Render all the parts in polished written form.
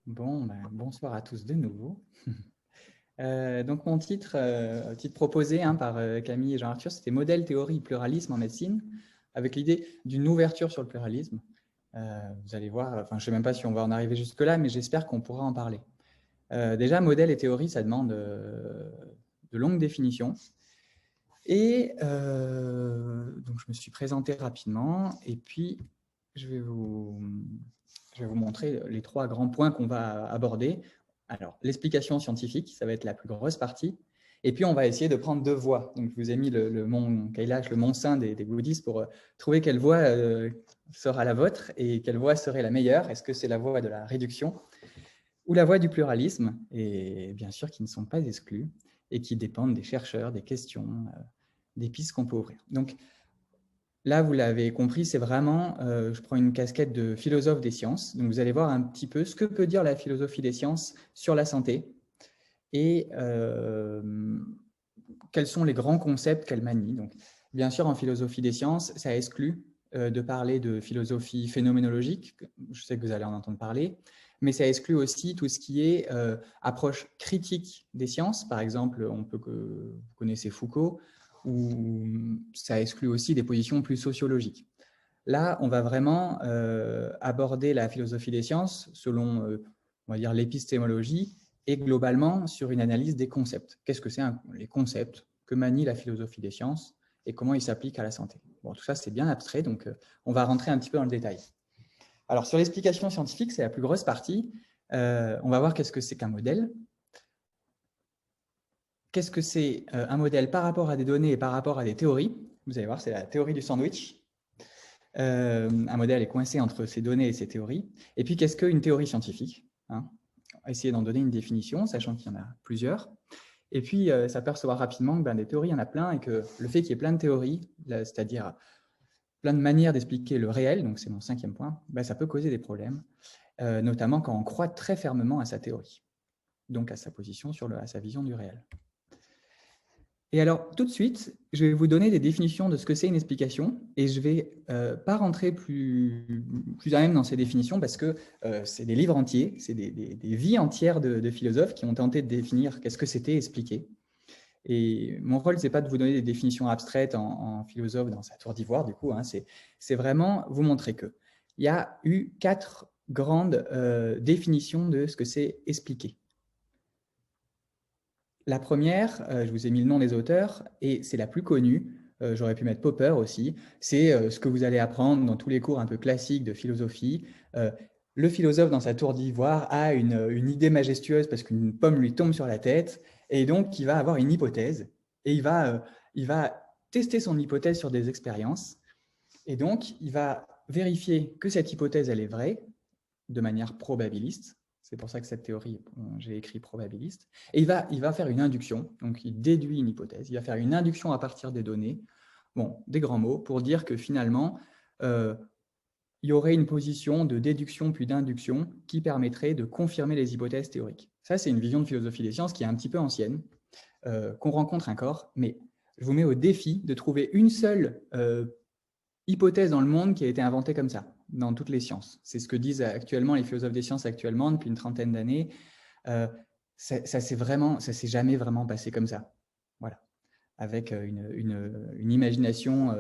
Bon, bonsoir à tous de nouveau. Donc mon titre proposé par Camille et Jean-Arthur, c'était Modèle, théorie, pluralisme en médecine, avec l'idée d'une ouverture sur le pluralisme. Vous allez voir, enfin, je ne sais même pas si on va en arriver jusque-là, mais j'espère qu'on pourra en parler. Déjà, modèle et théorie, ça demande de longues définitions. Et donc, je me suis présenté rapidement, et puis je vais vous montrer les trois grands points qu'on va aborder. Alors, l'explication scientifique, ça va être la plus grosse partie. Et puis, on va essayer de prendre deux voies. Donc, je vous ai mis le mont Kailash, le mont Saint des bouddhistes pour trouver quelle voie sera la vôtre et quelle voie serait la meilleure. Est-ce que c'est la voie de la réduction ou la voie du pluralisme? Et bien sûr, qui ne sont pas exclus et qui dépendent des chercheurs, des questions, des pistes qu'on peut ouvrir. Donc, là, vous l'avez compris, c'est vraiment, je prends une casquette de philosophe des sciences. Donc, vous allez voir un petit peu ce que peut dire la philosophie des sciences sur la santé et quels sont les grands concepts qu'elle manie. Donc, bien sûr, en philosophie des sciences, ça exclut de parler de philosophie phénoménologique. Je sais que vous allez en entendre parler, mais ça exclut aussi tout ce qui est approche critique des sciences. Par exemple, vous connaissez Foucault, ou ça exclut aussi des positions plus sociologiques. Là, on va vraiment aborder la philosophie des sciences selon, on va dire, l'épistémologie et globalement sur une analyse des concepts. Qu'est-ce que c'est les concepts que manie la philosophie des sciences et comment ils s'appliquent à la santé? Bon, tout ça, c'est bien abstrait, donc on va rentrer un petit peu dans le détail. Alors, sur l'explication scientifique, c'est la plus grosse partie. On va voir qu'est-ce que c'est qu'un modèle. Qu'est-ce que c'est un modèle par rapport à des données et par rapport à des théories? Vous allez voir, c'est la théorie du sandwich. Un modèle est coincé entre ces données et ces théories. Et puis, qu'est-ce qu'une théorie scientifique? On va essayer d'en donner une définition, sachant qu'il y en a plusieurs. Et puis, s'apercevoir rapidement que des théories, il y en a plein, et que le fait qu'il y ait plein de théories, c'est-à-dire plein de manières d'expliquer le réel, donc c'est mon 5e point, ça peut causer des problèmes, notamment quand on croit très fermement à sa théorie, donc à sa position, à sa vision du réel. Et alors, tout de suite, je vais vous donner des définitions de ce que c'est une explication, et je ne vais pas rentrer plus à même dans ces définitions, parce que c'est des livres entiers, c'est des vies entières de philosophes qui ont tenté de définir qu'est-ce que c'était expliquer. Et mon rôle, ce n'est pas de vous donner des définitions abstraites en philosophe dans sa tour d'ivoire, du coup, c'est vraiment vous montrer qu'il y a eu 4 grandes définitions de ce que c'est expliquer. La première, je vous ai mis le nom des auteurs, et c'est la plus connue, j'aurais pu mettre Popper aussi, c'est ce que vous allez apprendre dans tous les cours un peu classiques de philosophie. Le philosophe dans sa tour d'ivoire a une idée majestueuse parce qu'une pomme lui tombe sur la tête, et donc il va avoir une hypothèse, et il va tester son hypothèse sur des expériences, et donc il va vérifier que cette hypothèse, elle est vraie, de manière probabiliste. C'est pour ça que cette théorie, j'ai écrit probabiliste. Et il va faire une induction, donc il déduit une hypothèse, il va faire une induction à partir des données, des grands mots, pour dire que finalement, il y aurait une position de déduction puis d'induction qui permettrait de confirmer les hypothèses théoriques. Ça, c'est une vision de philosophie des sciences qui est un petit peu ancienne, qu'on rencontre encore, mais je vous mets au défi de trouver une seule hypothèse dans le monde qui a été inventée comme ça, dans toutes les sciences. C'est ce que disent actuellement les philosophes des sciences actuellement depuis une trentaine d'années. Ça s'est jamais vraiment passé comme ça. Voilà. Avec une imagination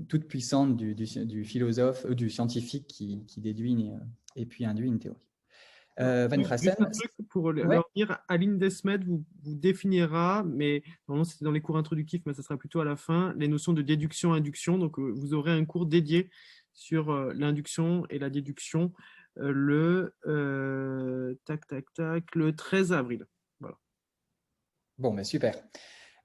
toute puissante du philosophe, du scientifique qui déduit et puis induit une théorie. Van Frassen. Juste un truc pour Ouais. leur dire, Aline Desmet vous définira, mais normalement c'est dans les cours introductifs, mais ça sera plutôt à la fin, les notions de déduction, induction. Donc vous aurez un cours dédié sur l'induction et la déduction le 13 avril. Voilà. Bon, super.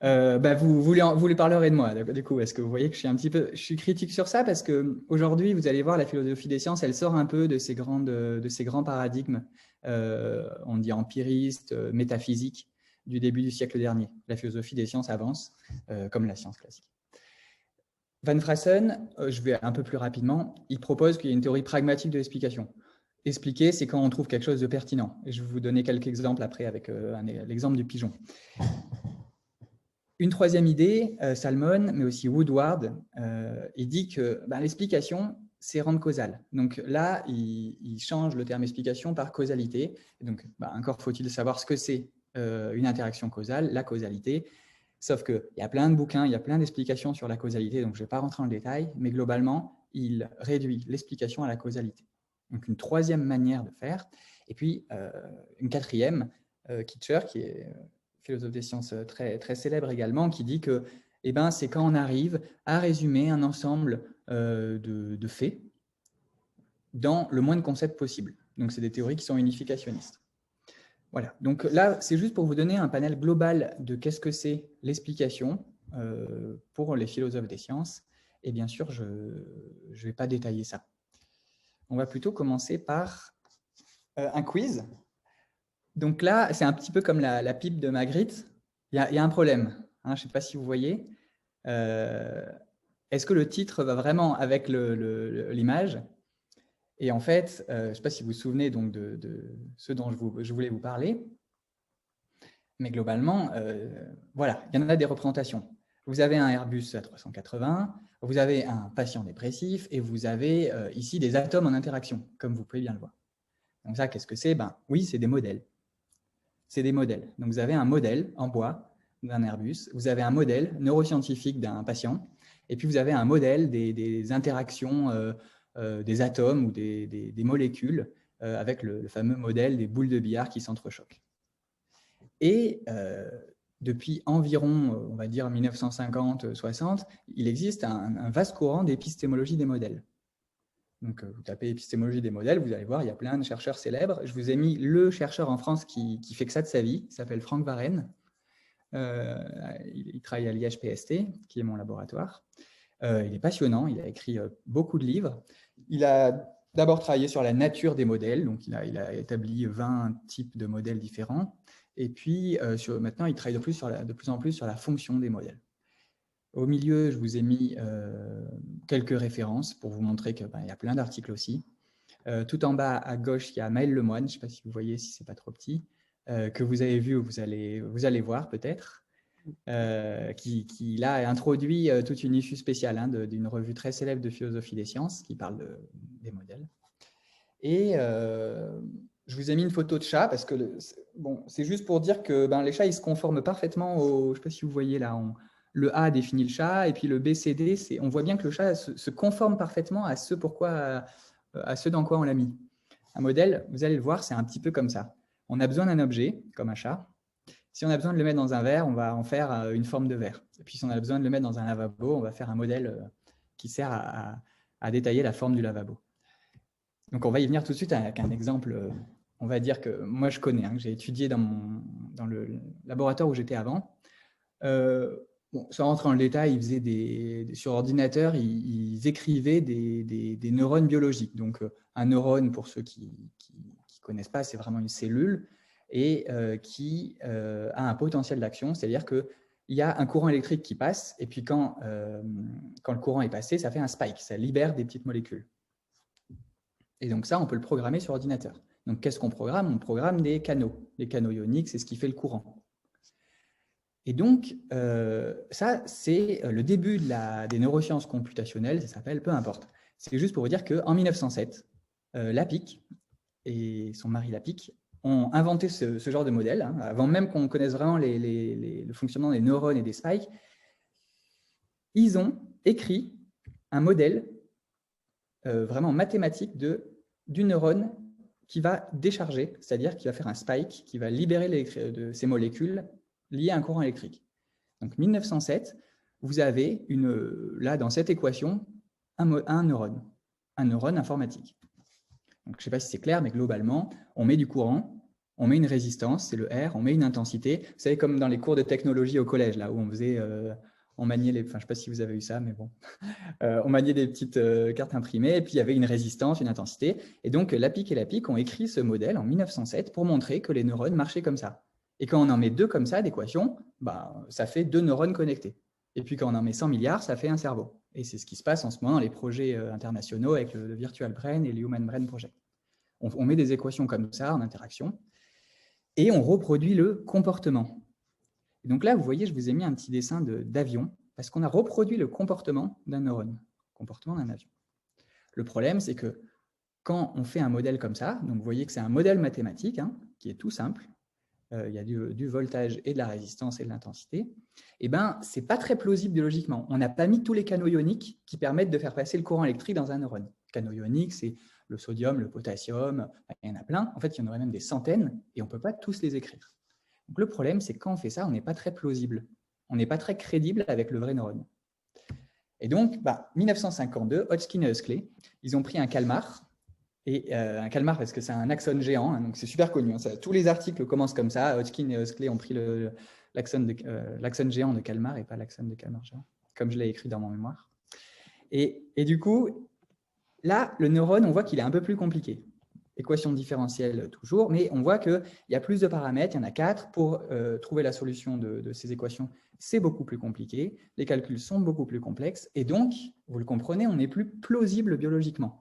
Vous lui parlerez de moi, du coup, parce que vous voyez que je suis critique sur ça, parce qu'aujourd'hui, vous allez voir, la philosophie des sciences, elle sort un peu de ces grands paradigmes, on dit empiristes, métaphysiques, du début du siècle dernier. La philosophie des sciences avance, comme la science classique. Van Frassen, je vais un peu plus rapidement, il propose qu'il y ait une théorie pragmatique de l'explication. Expliquer, c'est quand on trouve quelque chose de pertinent. Et je vais vous donner quelques exemples après avec l'exemple du pigeon. Une troisième idée, Salmon, mais aussi Woodward, il dit que l'explication, c'est rendre causal. Donc là, il change le terme explication par causalité. Et donc, encore faut-il savoir ce que c'est une interaction causale, la causalité. Sauf qu'il y a plein de bouquins, il y a plein d'explications sur la causalité, donc je ne vais pas rentrer dans le détail, mais globalement, il réduit l'explication à la causalité. Donc une troisième manière de faire. Et puis, une quatrième, Kitcher, qui est philosophe des sciences très, très célèbre également, qui dit que c'est quand on arrive à résumer un ensemble de faits dans le moins de concepts possible. Donc, c'est des théories qui sont unificationnistes. Voilà. Donc là, c'est juste pour vous donner un panel global de qu'est-ce que c'est l'explication pour les philosophes des sciences. Et bien sûr, je ne vais pas détailler ça. On va plutôt commencer par un quiz. Donc là, c'est un petit peu comme la pipe de Magritte. Il y a un problème. Je ne sais pas si vous voyez. Est-ce que le titre va vraiment avec l'image? Et en fait, je ne sais pas si vous vous souvenez donc de ce dont je voulais vous parler, mais globalement, voilà, il y en a des représentations. Vous avez un Airbus A380, vous avez un patient dépressif, et vous avez ici des atomes en interaction, comme vous pouvez bien le voir. Donc ça, qu'est-ce que c'est? Oui, c'est des modèles. C'est des modèles. Donc vous avez un modèle en bois d'un Airbus, vous avez un modèle neuroscientifique d'un patient, et puis vous avez un modèle des interactions des atomes ou des molécules avec le fameux modèle des boules de billard qui s'entrechoquent. Et depuis environ, on va dire 1950-60, il existe un vaste courant d'épistémologie des modèles. Donc, vous tapez épistémologie des modèles, vous allez voir, il y a plein de chercheurs célèbres. Je vous ai mis le chercheur en France qui fait que ça de sa vie, il s'appelle Franck Varenne. Il travaille à l'IHPST, qui est mon laboratoire. Il est passionnant, il a écrit beaucoup de livres. Il a d'abord travaillé sur la nature des modèles, donc il a établi 20 types de modèles différents. Et puis, maintenant, il travaille de plus en plus sur la fonction des modèles. Au milieu, je vous ai mis quelques références pour vous montrer qu'il y a plein d'articles aussi. Tout en bas, à gauche, il y a Maël Lemoine, je ne sais pas si vous voyez, si ce n'est pas trop petit, que vous avez vu ou vous allez voir peut-être, qui là a introduit toute une issue spéciale d'une revue très célèbre de philosophie des sciences qui parle des modèles. Et je vous ai mis une photo de chat parce que c'est juste pour dire que les chats, ils se conforment parfaitement au… Je ne sais pas si vous voyez là, le A définit le chat, et puis le B, C, D, on voit bien que le chat se conforme parfaitement à ce dans quoi on l'a mis. Un modèle, vous allez le voir, c'est un petit peu comme ça. On a besoin d'un objet, comme un chat. Si on a besoin de le mettre dans un verre, on va en faire une forme de verre. Et puis si on a besoin de le mettre dans un lavabo, on va faire un modèle qui sert à détailler la forme du lavabo. Donc on va y venir tout de suite avec un exemple, on va dire que moi je connais, que j'ai étudié dans le laboratoire où j'étais avant. Sans rentrer dans le détail, ils faisaient sur ordinateur, ils écrivaient des neurones biologiques. Donc, un neurone, pour ceux qui ne connaissent pas, c'est vraiment une cellule et qui a un potentiel d'action, c'est-à-dire qu'il y a un courant électrique qui passe, et puis quand le courant est passé, ça fait un spike, ça libère des petites molécules. Et donc ça, on peut le programmer sur ordinateur. Donc, qu'est-ce qu'on programme? On programme des canaux. Les canaux ioniques, c'est ce qui fait le courant. Et donc, ça, c'est le début des neurosciences computationnelles, ça s'appelle, peu importe. C'est juste pour vous dire qu'en 1907, Lapicque et son mari Lapicque ont inventé ce genre de modèle, avant même qu'on connaisse vraiment le fonctionnement des neurones et des spikes. Ils ont écrit un modèle vraiment mathématique du neurone qui va décharger, c'est-à-dire qui va faire un spike, qui va libérer ces molécules liées à un courant électrique. Donc 1907, vous avez là dans cette équation un neurone informatique. Donc, je ne sais pas si c'est clair, mais globalement, on met du courant, on met une résistance, c'est le R, on met une intensité. Vous savez, comme dans les cours de technologie au collège, là où on maniait je ne sais pas si vous avez eu ça, mais bon, on maniait des petites cartes imprimées, et puis il y avait une résistance, une intensité. Et donc, Lapicque et Lapicque ont écrit ce modèle en 1907 pour montrer que les neurones marchaient comme ça. Et quand on en met deux comme ça, d'équations, ça fait 2 neurones connectés. Et puis quand on en met 100 milliards, ça fait un cerveau. Et c'est ce qui se passe en ce moment dans les projets internationaux avec le Virtual Brain et le Human Brain Project. On met des équations comme ça en interaction et on reproduit le comportement. Et donc là, vous voyez, je vous ai mis un petit dessin d'avion parce qu'on a reproduit le comportement d'un neurone, le comportement d'un avion. Le problème, c'est que quand on fait un modèle comme ça, donc vous voyez que c'est un modèle mathématique hein, qui est tout simple, il y a du voltage et de la résistance et de l'intensité, et ben, ce n'est pas très plausible biologiquement. On n'a pas mis tous les canaux ioniques qui permettent de faire passer le courant électrique dans un neurone. Canaux ioniques, c'est le sodium, le potassium, il y en a plein. En fait, il y en aurait même des centaines et on ne peut pas tous les écrire. Donc, le problème, c'est que quand on fait ça, on n'est pas très plausible. On n'est pas très crédible avec le vrai neurone. Et donc, 1952, Hodgkin et Huxley, ils ont pris un calmar, et un calmar parce que c'est un axone géant, hein, donc c'est super connu. Hein, tous les articles commencent comme ça. Hodgkin et Huxley ont pris l'axone géant de calmar et pas l'axone de calmar géant, comme je l'ai écrit dans mon mémoire. Et du coup, là, le neurone, on voit qu'il est un peu plus compliqué. Équation différentielle toujours, mais on voit qu'il y a plus de paramètres, il y en a 4. Pour trouver la solution de ces équations, c'est beaucoup plus compliqué. Les calculs sont beaucoup plus complexes. Et donc, vous le comprenez, on n'est plus plausible biologiquement.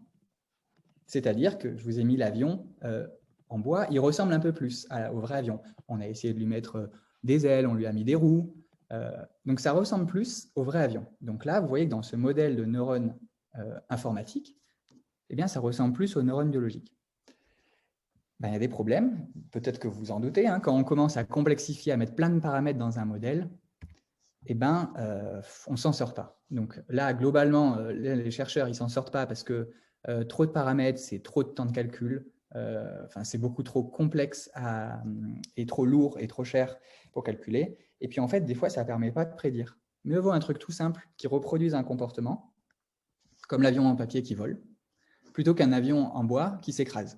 C'est-à-dire que je vous ai mis l'avion en bois, il ressemble un peu plus au vrai avion. On a essayé de lui mettre des ailes, on lui a mis des roues. Donc, ça ressemble plus au vrai avion. Donc là, vous voyez que dans ce modèle de neurones informatique, eh bien, ça ressemble plus aux neurones biologiques. Il y a des problèmes, peut-être que vous vous en doutez. Hein, quand on commence à complexifier, à mettre plein de paramètres dans un modèle, on ne s'en sort pas. Donc là, globalement, les chercheurs, ils ne s'en sortent pas parce que trop de paramètres, c'est trop de temps de calcul. C'est beaucoup trop complexe et trop lourd et trop cher pour calculer. Et puis, en fait, des fois, ça ne permet pas de prédire. Mieux vaut un truc tout simple qui reproduise un comportement, comme l'avion en papier qui vole, plutôt qu'un avion en bois qui s'écrase.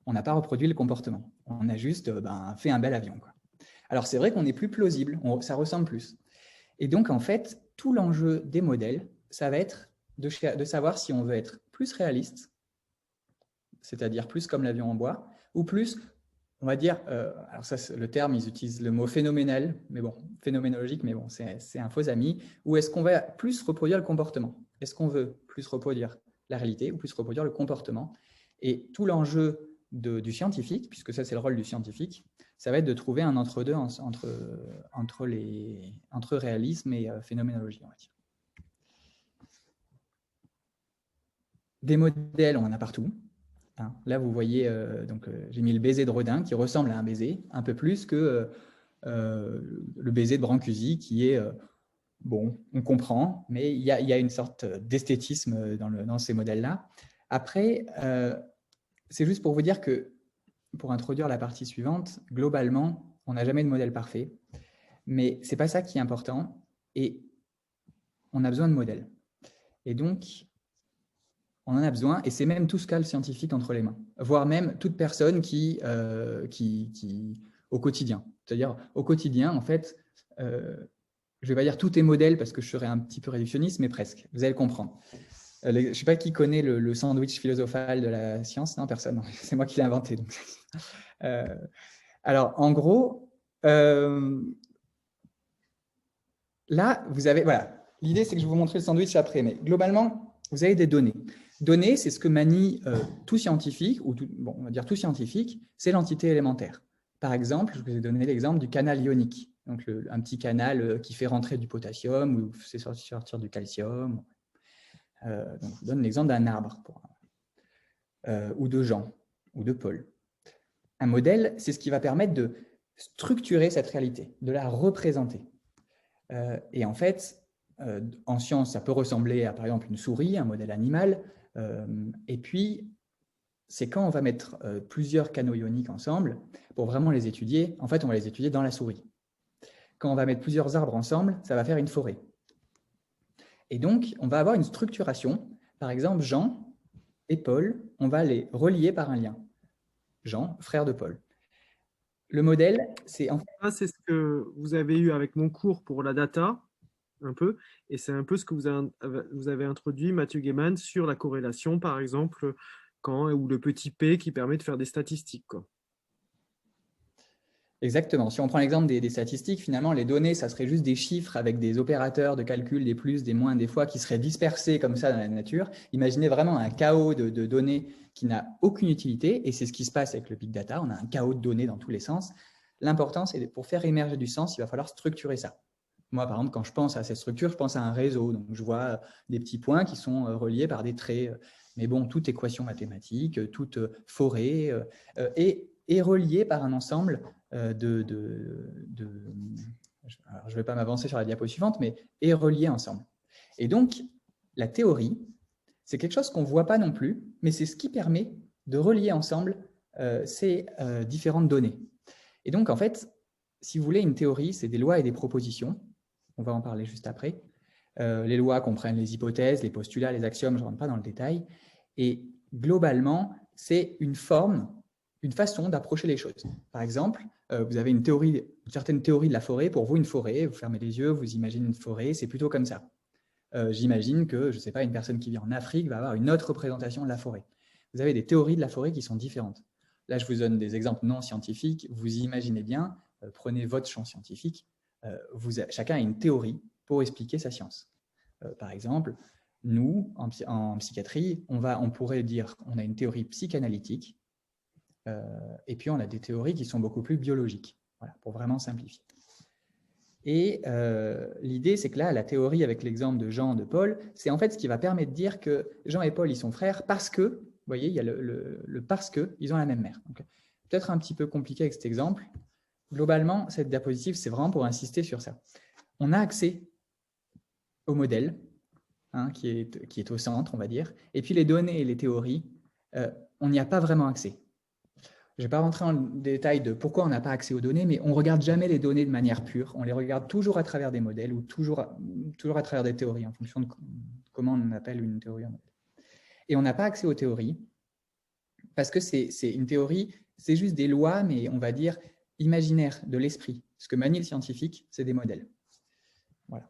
On n'a pas reproduit le comportement. On a juste fait un bel avion, quoi. Alors, c'est vrai qu'on est plus plausible, ça ressemble plus. Et donc, en fait, tout l'enjeu des modèles, ça va être de savoir si on veut être plus réaliste, c'est-à-dire plus comme l'avion en bois, ou plus, on va dire, alors ça, le terme, ils utilisent le mot phénoménal, mais bon, phénoménologique, mais bon, c'est un faux ami, ou est-ce qu'on va plus reproduire le comportement? Est-ce qu'on veut plus reproduire la réalité ou plus reproduire le comportement? Et tout l'enjeu du scientifique, puisque ça, c'est le rôle du scientifique, ça va être de trouver un entre-deux entre réalisme et phénoménologie, on va dire. Des modèles, on en a partout. Hein. Là, vous voyez, j'ai mis le baiser de Rodin qui ressemble à un baiser, un peu plus que le baiser de Brancusi qui est, bon, on comprend, mais il y a une sorte d'esthétisme dans ces modèles-là. Après, c'est juste pour vous dire que, pour introduire la partie suivante, globalement, on n'a jamais de modèle parfait, mais ce n'est pas ça qui est important, et on a besoin de modèles. Et donc, on en a besoin, et c'est même tout ce qu'a le scientifique entre les mains, voire même toute personne qui au quotidien. C'est-à-dire, au quotidien, en fait, je ne vais pas dire tout est modèle parce que je serais un petit peu réductionniste, mais presque, vous allez le comprendre. Je ne sais pas qui connaît le sandwich philosophal de la science. Non, personne. C'est moi qui l'ai inventé. Donc. Alors, en gros, là, vous avez... Voilà. L'idée, c'est que je vais vous montrer le sandwich après. Mais globalement, vous avez des données. Données, c'est ce que manie tout scientifique, ou on va dire tout scientifique, c'est l'entité élémentaire. Par exemple, je vous ai donné l'exemple du canal ionique. Donc, un petit canal qui fait rentrer du potassium ou fait sortir du calcium. Donc, je vous donne l'exemple d'un arbre, ou de Jean, ou de Paul. Un modèle, c'est ce qui va permettre de structurer cette réalité, de la représenter. Et en fait, en science, ça peut ressembler à, par exemple, une souris, un modèle animal. Et puis, c'est quand on va mettre plusieurs canaux ioniques ensemble, pour vraiment les étudier, en fait, on va les étudier dans la souris. Quand on va mettre plusieurs arbres ensemble, ça va faire une forêt. Et donc, on va avoir une structuration. Par exemple, Jean et Paul, on va les relier par un lien. Jean, frère de Paul. Le modèle, c'est en fait... C'est ce que vous avez eu avec mon cours pour la data, un peu, et c'est un peu ce que vous avez introduit, Mathieu Gaiman, sur la corrélation, par exemple, ou le petit p qui permet de faire des statistiques, quoi. Exactement. Si on prend l'exemple des statistiques, finalement, les données, ça serait juste des chiffres avec des opérateurs de calcul, des plus, des moins, des fois, qui seraient dispersés comme ça dans la nature. Imaginez vraiment un chaos de données qui n'a aucune utilité, et c'est ce qui se passe avec le big data. On a un chaos de données dans tous les sens. L'important, c'est pour faire émerger du sens, il va falloir structurer ça. Moi, par exemple, quand je pense à cette structure, je pense à un réseau. Donc, je vois des petits points qui sont reliés par des traits Mais bon, toute équation mathématique, toute forêt est reliée par un ensemble alors, je ne vais pas m'avancer sur la diapo suivante, mais est reliée ensemble. Et donc, la théorie, c'est quelque chose qu'on ne voit pas non plus, mais c'est ce qui permet de relier ensemble ces différentes données. Et donc, en fait, si vous voulez, une théorie, c'est des lois et des propositions. On va en parler juste après. Les lois comprennent les hypothèses, les postulats, les axiomes, je ne rentre pas dans le détail. Et globalement, c'est une forme, une façon d'approcher les choses. Par exemple, vous avez une certaine théorie de la forêt. Pour vous, une forêt, vous fermez les yeux, vous imaginez une forêt, c'est plutôt comme ça. J'imagine que, je ne sais pas, une personne qui vit en Afrique va avoir une autre représentation de la forêt. Vous avez des théories de la forêt qui sont différentes. Là, je vous donne des exemples non scientifiques. Vous imaginez bien, prenez votre champ scientifique, chacun a une théorie pour expliquer sa science. Par exemple, nous, en psychiatrie, on pourrait dire on a une théorie psychanalytique et puis on a des théories qui sont beaucoup plus biologiques, voilà, pour vraiment simplifier. Et l'idée, c'est que là, la théorie avec l'exemple de Jean, de Paul, c'est en fait ce qui va permettre de dire que Jean et Paul, ils sont frères parce que, vous voyez, il y a le parce que, ils ont la même mère. Peut-être un petit peu compliqué avec cet exemple. Globalement, cette diapositive, c'est vraiment pour insister sur ça. On a accès au modèle, qui est au centre, on va dire, et puis les données et les théories, on n'y a pas vraiment accès. Je ne vais pas rentrer en détail de pourquoi on n'a pas accès aux données, mais on ne regarde jamais les données de manière pure. On les regarde toujours à travers des modèles ou toujours à travers des théories, en fonction de comment on appelle une théorie en modèle. Et on n'a pas accès aux théories parce que c'est une théorie, c'est juste des lois, mais on va dire imaginaires de l'esprit. Ce que manie le scientifique, c'est des modèles. Voilà.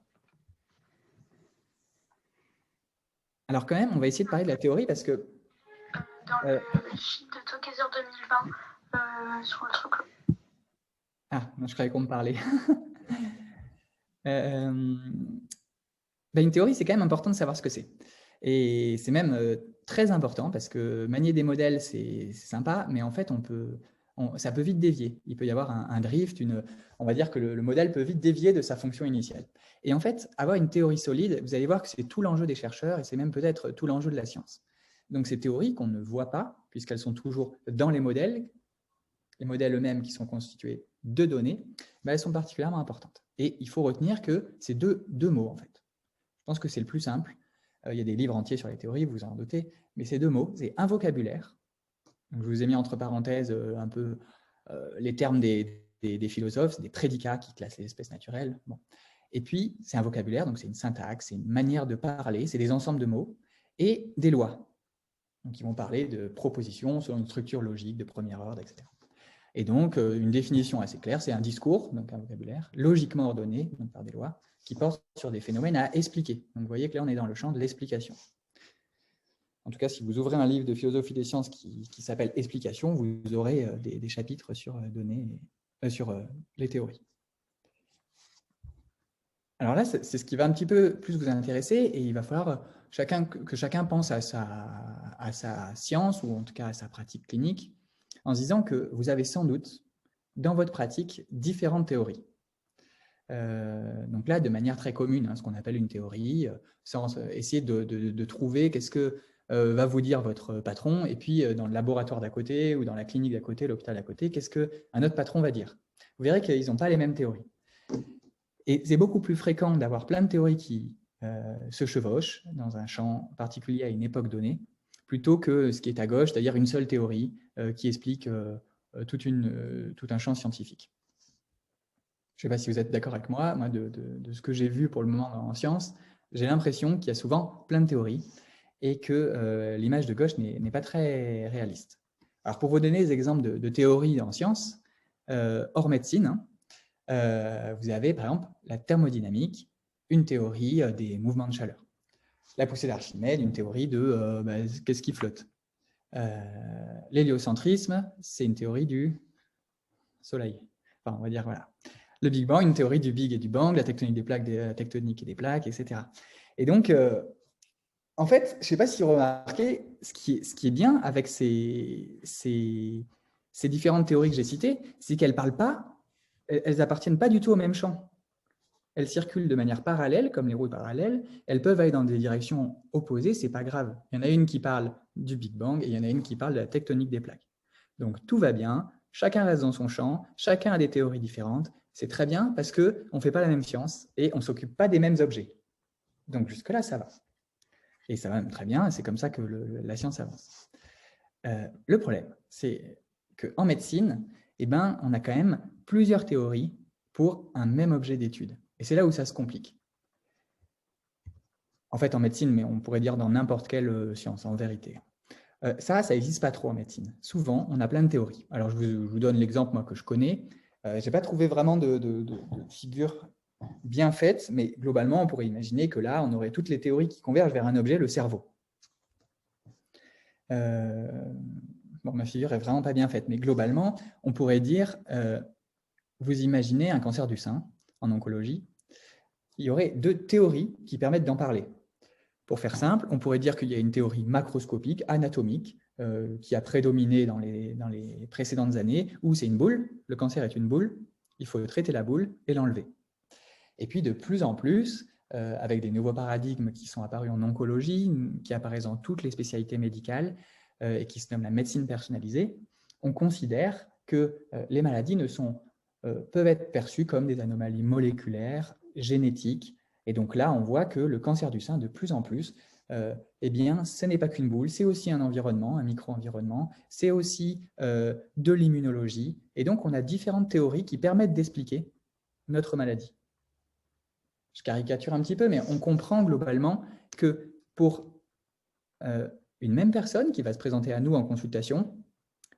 Alors quand même, on va essayer de parler de la théorie parce que dans le sheet de Tokazer 2020 sur le truc. Ah, non, je croyais qu'on me parlait. Une théorie, c'est quand même important de savoir ce que c'est. Et c'est même très important parce que manier des modèles, c'est sympa, mais en fait, ça peut vite dévier. Il peut y avoir un drift, on va dire que le modèle peut vite dévier de sa fonction initiale. Et en fait, avoir une théorie solide, vous allez voir que c'est tout l'enjeu des chercheurs et c'est même peut-être tout l'enjeu de la science. Donc, ces théories qu'on ne voit pas, puisqu'elles sont toujours dans les modèles eux-mêmes qui sont constitués de données, elles sont particulièrement importantes. Et il faut retenir que c'est deux mots, en fait. Je pense que c'est le plus simple. Il y a des livres entiers sur les théories, vous en doutez, mais c'est deux mots. C'est un vocabulaire. Donc, je vous ai mis entre parenthèses un peu les termes des philosophes, des prédicats qui classent les espèces naturelles. Bon. Et puis, c'est un vocabulaire, donc c'est une syntaxe, c'est une manière de parler, c'est des ensembles de mots, et des lois. Donc, ils vont parler de propositions selon une structure logique, de premier ordre, etc. Et donc, une définition assez claire, c'est un discours, donc un vocabulaire, logiquement ordonné, donc par des lois, qui portent sur des phénomènes à expliquer. Donc, vous voyez que là, on est dans le champ de l'explication. En tout cas, si vous ouvrez un livre de philosophie des sciences qui s'appelle « Explication », vous aurez des chapitres sur données, sur les théories. Alors là, c'est ce qui va un petit peu plus vous intéresser, et il va falloir que chacun pense à sa science, ou en tout cas à sa pratique clinique, en se disant que vous avez sans doute, dans votre pratique, différentes théories. Donc là, de manière très commune, ce qu'on appelle une théorie, sans essayer de trouver qu'est-ce que va vous dire votre patron, et puis dans le laboratoire d'à côté, ou dans la clinique d'à côté, l'hôpital d'à côté, qu'est-ce qu'un autre patron va dire. Vous verrez qu'ils n'ont pas les mêmes théories. Et c'est beaucoup plus fréquent d'avoir plein de théories qui se chevauchent dans un champ particulier à une époque donnée, plutôt que ce qui est à gauche, c'est-à-dire une seule théorie qui explique tout un champ scientifique. Je ne sais pas si vous êtes d'accord avec moi, de ce que j'ai vu pour le moment en science, j'ai l'impression qu'il y a souvent plein de théories et que l'image de gauche n'est pas très réaliste. Alors pour vous donner des exemples de théories en sciences, hors médecine, vous avez par exemple la thermodynamique, une théorie des mouvements de chaleur. La poussée d'Archimède, une théorie de qu'est-ce qui flotte. L'héliocentrisme, c'est une théorie du Soleil. Enfin, on va dire, voilà. Le Big Bang, une théorie du Big et du Bang, la tectonique des plaques, la tectonique et des plaques, etc. Et donc, en fait, je ne sais pas si vous remarquez, ce qui est bien avec ces différentes théories que j'ai citées, c'est qu'elles parlent pas, elles appartiennent pas du tout au même champ. elles circulent de manière parallèle, comme les roues parallèles, elles peuvent aller dans des directions opposées, c'est pas grave. Il y en a une qui parle du Big Bang et il y en a une qui parle de la tectonique des plaques. Donc tout va bien, chacun reste dans son champ, chacun a des théories différentes, c'est très bien parce qu'on ne fait pas la même science et on ne s'occupe pas des mêmes objets. Donc jusque-là, ça va. Et ça va même très bien, c'est comme ça que la science avance. Le problème, c'est qu'en médecine, eh ben, on a quand même plusieurs théories pour un même objet d'étude. Et c'est là où ça se complique. En fait, en médecine, mais on pourrait dire dans n'importe quelle science, en vérité. Ça n'existe pas trop en médecine. Souvent, on a plein de théories. Alors, je vous donne l'exemple moi que je connais. Je n'ai pas trouvé vraiment de figure bien faite, mais globalement, on pourrait imaginer que là, on aurait toutes les théories qui convergent vers un objet, le cerveau. Bon, ma figure est vraiment pas bien faite, mais globalement, on pourrait dire, vous imaginez un cancer du sein en oncologie, il y aurait deux théories qui permettent d'en parler. Pour faire simple, on pourrait dire qu'il y a une théorie macroscopique, anatomique, qui a prédominé dans les précédentes années, où c'est une boule, le cancer est une boule, il faut traiter la boule et l'enlever. Et puis de plus en plus, avec des nouveaux paradigmes qui sont apparus en oncologie, qui apparaissent dans toutes les spécialités médicales et qui se nomment la médecine personnalisée, on considère que les maladies peuvent être perçues comme des anomalies moléculaires, génétiques. Et donc là, on voit que le cancer du sein, de plus en plus, eh bien, ce n'est pas qu'une boule, c'est aussi un environnement, un micro-environnement, c'est aussi de l'immunologie. Et donc, on a différentes théories qui permettent d'expliquer notre maladie. Je caricature un petit peu, mais on comprend globalement que pour une même personne qui va se présenter à nous en consultation,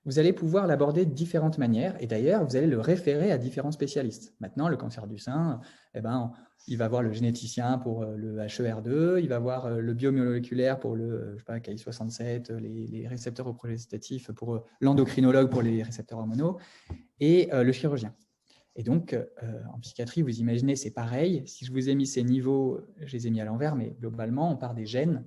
vous allez pouvoir l'aborder de différentes manières et d'ailleurs, vous allez le référer à différents spécialistes. Maintenant, le cancer du sein, eh ben, il va voir le généticien pour le HER2, il va voir le biomoléculaire pour le Ki67, les récepteurs au progestatif, pour l'endocrinologue pour les récepteurs hormonaux et le chirurgien. Et donc, en psychiatrie, vous imaginez, c'est pareil. Si je vous ai mis ces niveaux, je les ai mis à l'envers, mais globalement, on part des gènes.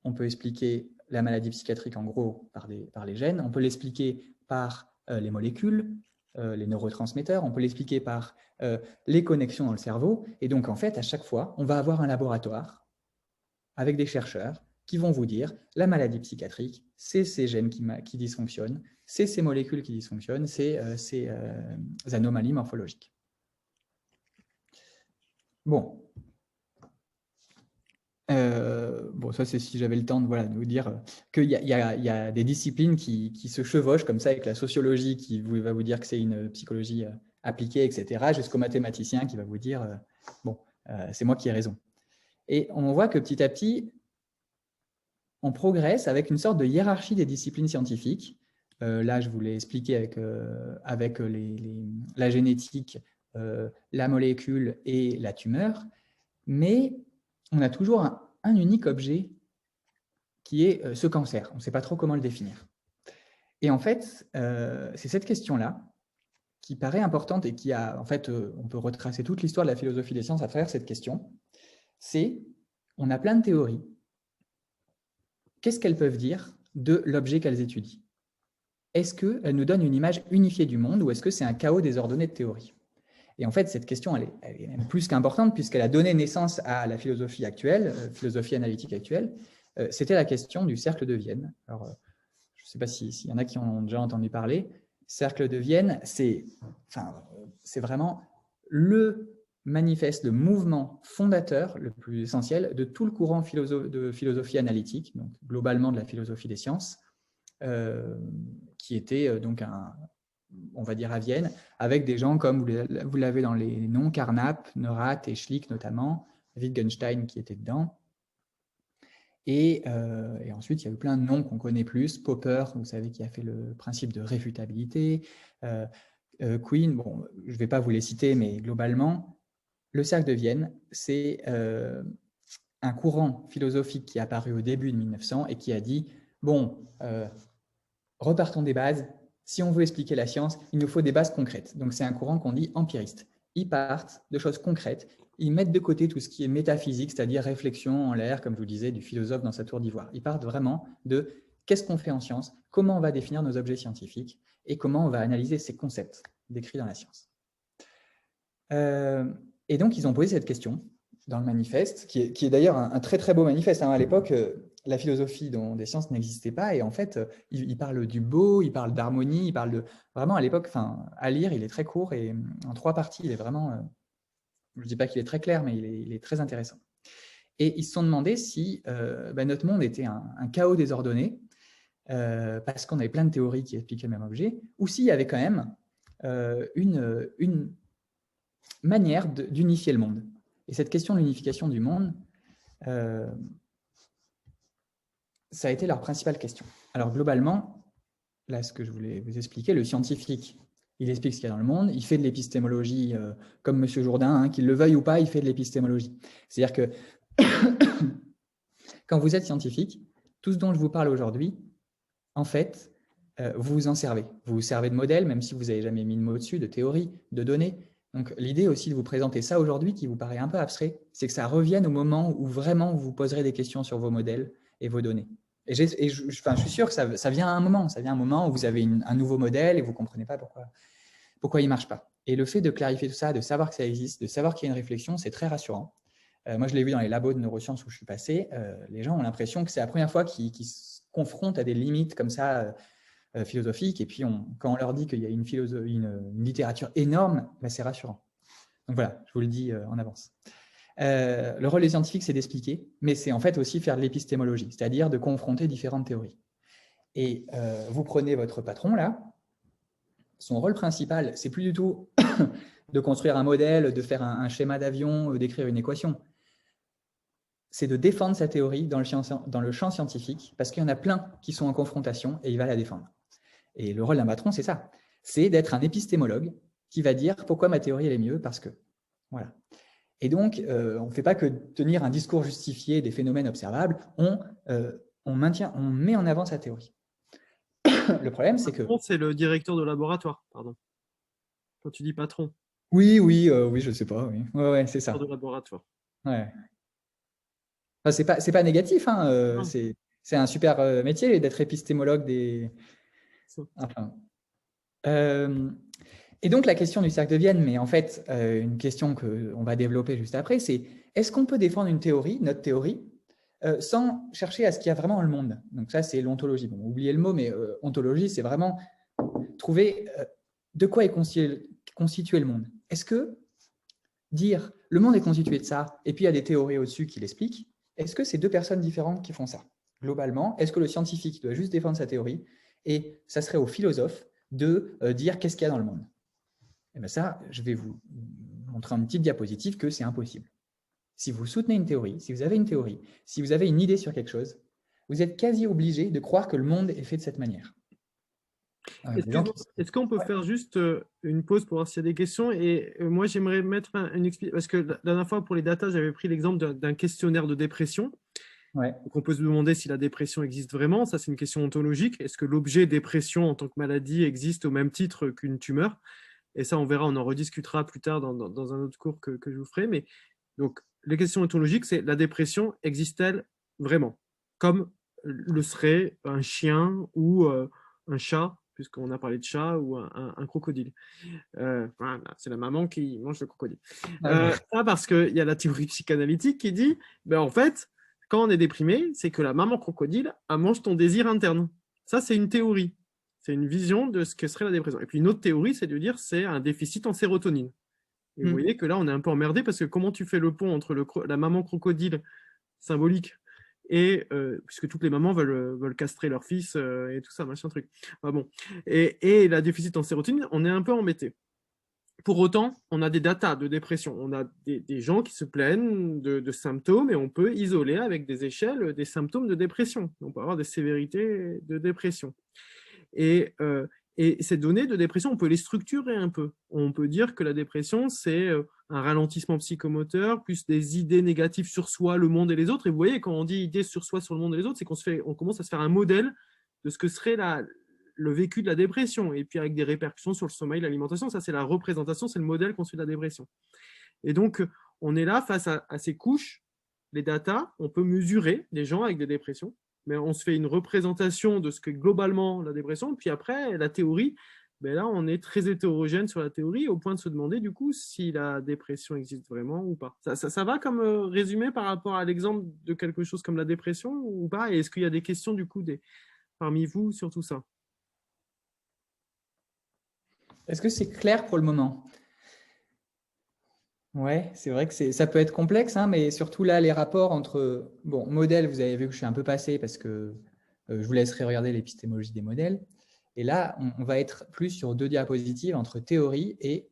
On peut expliquer la maladie psychiatrique, en gros, par les gènes. On peut l'expliquer par les molécules, les neurotransmetteurs. On peut l'expliquer par les connexions dans le cerveau. Et donc, en fait, à chaque fois, on va avoir un laboratoire avec des chercheurs qui vont vous dire la maladie psychiatrique, c'est ces gènes qui dysfonctionnent, c'est ces molécules qui dysfonctionnent, c'est ces anomalies morphologiques. Bon. Bon, ça c'est si j'avais le temps de vous dire qu'il y a des disciplines qui se chevauchent comme ça avec la sociologie qui va vous dire que c'est une psychologie appliquée, etc., jusqu'au mathématicien qui va vous dire bon, c'est moi qui ai raison. Et on voit que petit à petit, on progresse avec une sorte de hiérarchie des disciplines scientifiques. Là, je vous l'ai expliqué avec la génétique, la molécule et la tumeur, mais on a toujours un unique objet qui est ce cancer. On ne sait pas trop comment le définir. Et en fait, c'est cette question-là qui paraît importante et qui a, en fait, on peut retracer toute l'histoire de la philosophie des sciences à travers cette question. On a plein de théories. Qu'est-ce qu'elles peuvent dire de l'objet qu'elles étudient? Est-ce qu'elles nous donnent une image unifiée du monde ou est-ce que c'est un chaos désordonné de théories? Et en fait, cette question, elle est même plus qu'importante puisqu'elle a donné naissance à la philosophie actuelle, philosophie analytique actuelle. C'était la question du cercle de Vienne. Alors, je ne sais pas s'il y en a qui en ont déjà entendu parler. Cercle de Vienne, c'est vraiment le manifeste, le mouvement fondateur le plus essentiel de tout le courant de philosophie analytique, donc globalement de la philosophie des sciences, qui était donc on va dire à Vienne, avec des gens comme vous l'avez dans les noms, Carnap, Neurath et Schlick notamment, Wittgenstein qui était dedans. Et ensuite, il y a eu plein de noms qu'on connaît plus. Popper, vous savez, qui a fait le principe de réfutabilité. Quine, bon, je ne vais pas vous les citer, mais globalement, le cercle de Vienne, c'est un courant philosophique qui est apparu au début de 1900 et qui a dit, bon, repartons des bases. Si on veut expliquer la science, il nous faut des bases concrètes. Donc, c'est un courant qu'on dit empiriste. Ils partent de choses concrètes. Ils mettent de côté tout ce qui est métaphysique, c'est-à-dire réflexion en l'air, comme je vous disais, du philosophe dans sa tour d'ivoire. Ils partent vraiment de qu'est-ce qu'on fait en science, comment on va définir nos objets scientifiques et comment on va analyser ces concepts décrits dans la science. Et donc, ils ont posé cette question dans le manifeste, qui est d'ailleurs un très très beau manifeste. À l'époque, la philosophie des sciences n'existait pas, et en fait, il parle du beau, il parle d'harmonie, il parle de… Vraiment, à l'époque, à lire, il est très court, et en 3 parties, il est vraiment… je ne dis pas qu'il est très clair, mais il est très intéressant. Et ils se sont demandé si notre monde était un chaos désordonné, parce qu'on avait plein de théories qui expliquaient le même objet, ou s'il y avait quand même une manière d'unifier le monde. Et cette question de l'unification du monde, ça a été leur principale question. Alors globalement, là, ce que je voulais vous expliquer, le scientifique, il explique ce qu'il y a dans le monde, il fait de l'épistémologie, comme M. Jourdain, qu'il le veuille ou pas, il fait de l'épistémologie. C'est-à-dire que quand vous êtes scientifique, tout ce dont je vous parle aujourd'hui, en fait, vous vous en servez. Vous vous servez de modèles, même si vous n'avez jamais mis de mots dessus, de théories, de données. Donc l'idée aussi de vous présenter ça aujourd'hui, qui vous paraît un peu abstrait, c'est que ça revienne au moment où vraiment vous vous poserez des questions sur vos modèles et vos données. Et je suis sûr que ça vient à un moment où vous avez un nouveau modèle et vous ne comprenez pas pourquoi il ne marche pas. Et le fait de clarifier tout ça, de savoir que ça existe, de savoir qu'il y a une réflexion, c'est très rassurant. Moi, je l'ai vu dans les labos de neurosciences où je suis passé, les gens ont l'impression que c'est la première fois qu'ils se confrontent à des limites comme ça, philosophiques, et puis quand on leur dit qu'il y a une littérature énorme, c'est rassurant. Donc voilà, je vous le dis en avance. Le rôle des scientifiques, c'est d'expliquer, mais c'est en fait aussi faire de l'épistémologie, c'est-à-dire de confronter différentes théories. Et vous prenez votre patron là, son rôle principal, c'est plus du tout de construire un modèle, de faire un schéma d'avion, d'écrire une équation. C'est de défendre sa théorie dans le champ scientifique, parce qu'il y en a plein qui sont en confrontation et il va la défendre. Et le rôle d'un patron, c'est ça. C'est d'être un épistémologue qui va dire pourquoi ma théorie elle est mieux, parce que… Voilà. Et donc, on ne fait pas que tenir un discours justifié des phénomènes observables, on met en avant sa théorie. Le problème, c'est que… C'est le directeur de laboratoire, pardon. Quand tu dis patron. Oui, je ne sais pas. Oui. Ouais, c'est ça. De laboratoire. Ouais. Enfin, c'est pas négatif, hein, c'est un super métier d'être épistémologue des… Enfin, et donc la question du cercle de Vienne, mais en fait une question qu'on va développer juste après, c'est est-ce qu'on peut défendre une théorie, notre théorie, sans chercher à ce qu'il y a vraiment dans le monde? Donc ça, c'est l'ontologie. Bon, oubliez le mot, mais ontologie, c'est vraiment trouver de quoi est constitué le monde. Est-ce que dire le monde est constitué de ça, et puis il y a des théories au-dessus qui l'expliquent, est-ce que c'est 2 personnes différentes qui font ça? Globalement, est-ce que le scientifique doit juste défendre sa théorie et ça serait au philosophe de dire qu'est-ce qu'il y a dans le monde? Et bien ça, je vais vous montrer une petite diapositive que c'est impossible. Si vous soutenez une théorie, si vous avez une théorie, si vous avez une idée sur quelque chose, vous êtes quasi obligé de croire que le monde est fait de cette manière. Est-ce qu'on peut faire juste une pause pour voir s'il y a des questions? Et moi, j'aimerais mettre une explication, parce que la dernière fois, pour les datas, j'avais pris l'exemple d'un questionnaire de dépression. Ouais. Donc, on peut se demander si la dépression existe vraiment. Ça, c'est une question ontologique. Est-ce que l'objet dépression en tant que maladie existe au même titre qu'une tumeur? Et ça, on verra, on en rediscutera plus tard dans un autre cours que je vous ferai. Mais donc, les questions ontologiques, c'est la dépression existe-t-elle vraiment? Comme le serait un chien ou un chat, puisqu'on a parlé de chat, ou un crocodile. Voilà, c'est la maman qui mange le crocodile. Ça, parce qu'il y a la théorie psychanalytique qui dit, en fait, quand on est déprimé, c'est que la maman crocodile, elle mange ton désir interne. Ça, c'est une théorie. C'est une vision de ce que serait la dépression. Et puis une autre théorie, c'est de dire c'est un déficit en sérotonine. Et vous voyez que là, on est un peu emmerdé parce que comment tu fais le pont entre la maman crocodile symbolique et puisque toutes les mamans veulent castrer leur fils et tout ça, machin truc. Bon. Et la déficit en sérotonine, on est un peu embêté. Pour autant, on a des datas de dépression. On a des gens qui se plaignent de symptômes et on peut isoler avec des échelles des symptômes de dépression. On peut avoir des sévérités de dépression. Et ces données de dépression, on peut les structurer un peu. On peut dire que la dépression, c'est un ralentissement psychomoteur, plus des idées négatives sur soi, le monde et les autres. Et vous voyez, quand on dit idées sur soi, sur le monde et les autres, c'est qu'on commence à se faire un modèle de ce que serait le vécu de la dépression. Et puis avec des répercussions sur le sommeil, l'alimentation, ça c'est la représentation, c'est le modèle qu'on suit de la dépression. Et donc, on est là face à ces couches, les datas, on peut mesurer les gens avec des dépressions, mais on se fait une représentation de ce que globalement la dépression, puis après, la théorie ben là, on est très hétérogène sur la théorie au point de se demander du coup si la dépression existe vraiment ou pas. Ça va comme résumé par rapport à l'exemple de quelque chose comme la dépression ou pas? Et est-ce qu'il y a des questions du coup parmi vous sur tout ça? Est-ce que c'est clair pour le moment? Ouais, c'est vrai que ça peut être complexe, hein, mais surtout là, les rapports entre… Bon, modèles, vous avez vu que je suis un peu passé parce que je vous laisserai regarder l'épistémologie des modèles. Et là, on va être plus sur 2 diapositives entre théorie et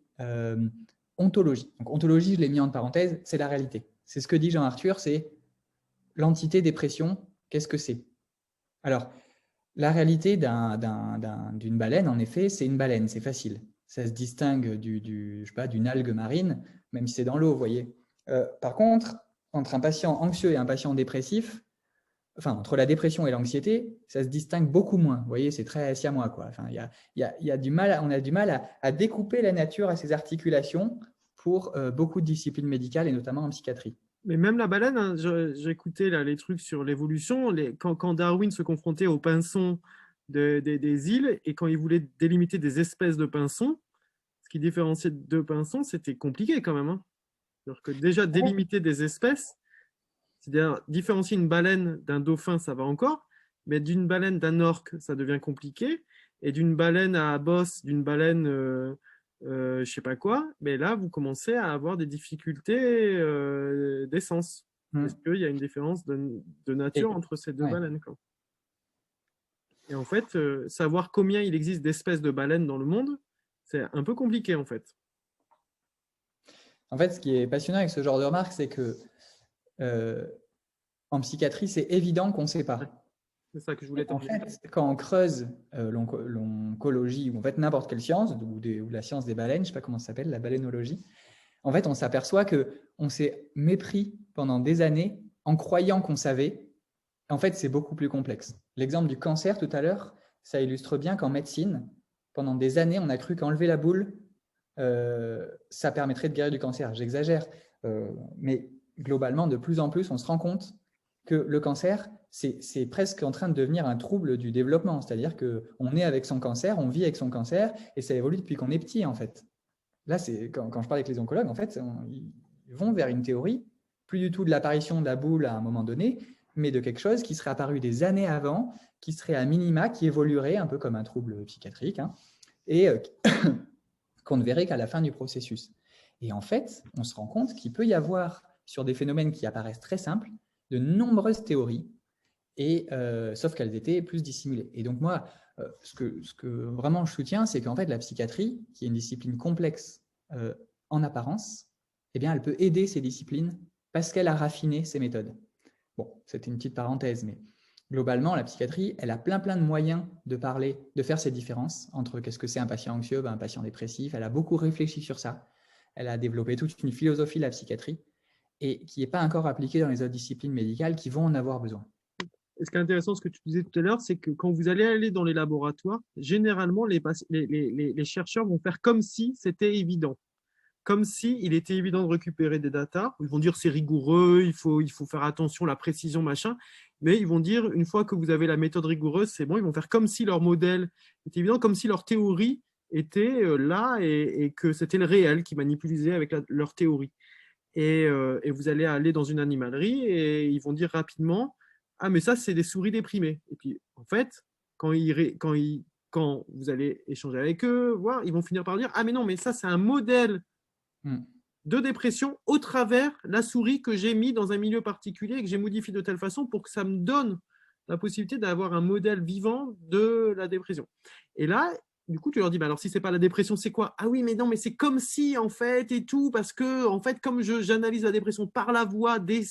ontologie. Donc, ontologie, je l'ai mis en parenthèse, c'est la réalité. C'est ce que dit Jean Arthur, c'est l'entité dépression, qu'est-ce que c'est? Alors, la réalité d'une baleine, en effet, c'est une baleine, c'est facile. Ça se distingue je sais pas, d'une algue marine, même si c'est dans l'eau, vous voyez. Par contre, entre un patient anxieux et un patient dépressif, enfin, entre la dépression et l'anxiété, ça se distingue beaucoup moins. Vous voyez, c'est très siamois, quoi. Enfin, y a du mal, on a du mal à découper la nature à ses articulations pour beaucoup de disciplines médicales et notamment en psychiatrie. Mais même la baleine, hein, j'ai écouté là, les trucs sur l'évolution. Quand Darwin se confrontait aux pinsons des îles et quand il voulait délimiter des espèces de pinsons, ce qui différenciait deux pinsons, c'était compliqué quand même, hein. C'est-à-dire que déjà délimiter des espèces, c'est-à-dire différencier une baleine d'un dauphin, ça va encore, mais d'une baleine d'un orque, ça devient compliqué. Et d'une baleine à bosse, d'une baleine je sais pas quoi, mais là, vous commencez à avoir des difficultés d'essence. Parce qu'il y a une différence de nature entre ces deux baleines, quoi. Et en fait, savoir combien il existe d'espèces de baleines dans le monde, c'est un peu compliqué, en fait. En fait, ce qui est passionnant avec ce genre de remarque, c'est que en psychiatrie, c'est évident qu'on ne sait pas. C'est ça que je voulais te dire. En fait, quand on creuse l'oncologie, ou en fait n'importe quelle science, ou la science des baleines, je ne sais pas comment ça s'appelle, la baleinologie, en fait, on s'aperçoit qu'on s'est mépris pendant des années en croyant qu'on savait. En fait, c'est beaucoup plus complexe. L'exemple du cancer tout à l'heure, ça illustre bien qu'en médecine, pendant des années, on a cru qu'enlever la boule, ça permettrait de guérir du cancer. J'exagère, mais globalement, de plus en plus, on se rend compte que le cancer, c'est presque en train de devenir un trouble du développement. C'est-à-dire qu'on est avec son cancer, on vit avec son cancer, et ça évolue depuis qu'on est petit, en fait. Là, quand je parle avec les oncologues, en fait, ils vont vers une théorie, plus du tout de l'apparition de la boule à un moment donné, mais de quelque chose qui serait apparu des années avant, qui serait à minima, qui évoluerait un peu comme un trouble psychiatrique, hein, et qu'on ne verrait qu'à la fin du processus. Et en fait, on se rend compte qu'il peut y avoir, sur des phénomènes qui apparaissent très simples, de nombreuses théories, sauf qu'elles étaient plus dissimulées. Et donc moi, ce que vraiment je soutiens, c'est qu'en fait, la psychiatrie, qui est une discipline complexe en apparence, eh bien, elle peut aider ces disciplines parce qu'elle a raffiné ses méthodes. Bon, c'était une petite parenthèse, mais globalement, la psychiatrie, elle a plein de moyens de parler, de faire ces différences entre qu'est-ce que c'est un patient anxieux, un patient dépressif. Elle a beaucoup réfléchi sur ça. Elle a développé toute une philosophie de la psychiatrie et qui n'est pas encore appliquée dans les autres disciplines médicales qui vont en avoir besoin. Et ce qui est intéressant, ce que tu disais tout à l'heure, c'est que quand vous allez aller dans les laboratoires, généralement, les chercheurs vont faire comme si c'était évident. Comme si il était évident de récupérer des datas. Ils vont dire c'est rigoureux, il faut faire attention, la précision, machin. Mais ils vont dire, une fois que vous avez la méthode rigoureuse, c'est bon, ils vont faire comme si leur modèle était évident, comme si leur théorie était là et que c'était le réel qui manipulait avec leur théorie. Et vous allez aller dans une animalerie et ils vont dire rapidement, ah mais ça c'est des souris déprimées. Et puis en fait, quand vous allez échanger avec eux, voir, ils vont finir par dire, ah mais non, mais ça c'est un modèle de dépression au travers la souris que j'ai mis dans un milieu particulier et que j'ai modifié de telle façon pour que ça me donne la possibilité d'avoir un modèle vivant de la dépression. Et là, du coup, tu leur dis, bah alors si c'est pas la dépression, c'est quoi? Ah oui, mais non, mais c'est comme si, en fait, et tout, parce que, en fait, comme j'analyse la dépression par la voie de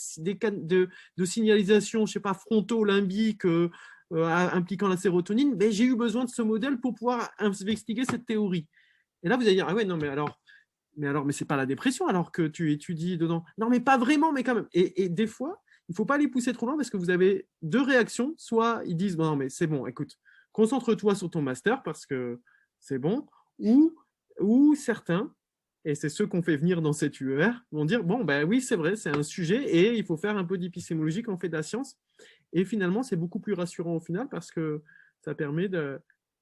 signalisation, je sais pas, fronto-limbique, impliquant la sérotonine, ben, j'ai eu besoin de ce modèle pour pouvoir expliquer cette théorie. Et là, vous allez dire, ah ouais, non, mais c'est pas la dépression alors que tu étudies dedans. Non, mais pas vraiment, mais quand même. Et des fois, il faut pas les pousser trop loin parce que vous avez deux réactions. Soit ils disent, non, mais c'est bon, écoute, concentre-toi sur ton master parce que c'est bon. Ou certains, et c'est ceux qu'on fait venir dans cette UER, vont dire, bon, ben oui, c'est vrai, c'est un sujet et il faut faire un peu d'épistémologie quand on fait de la science. Et finalement, c'est beaucoup plus rassurant au final parce que ça permet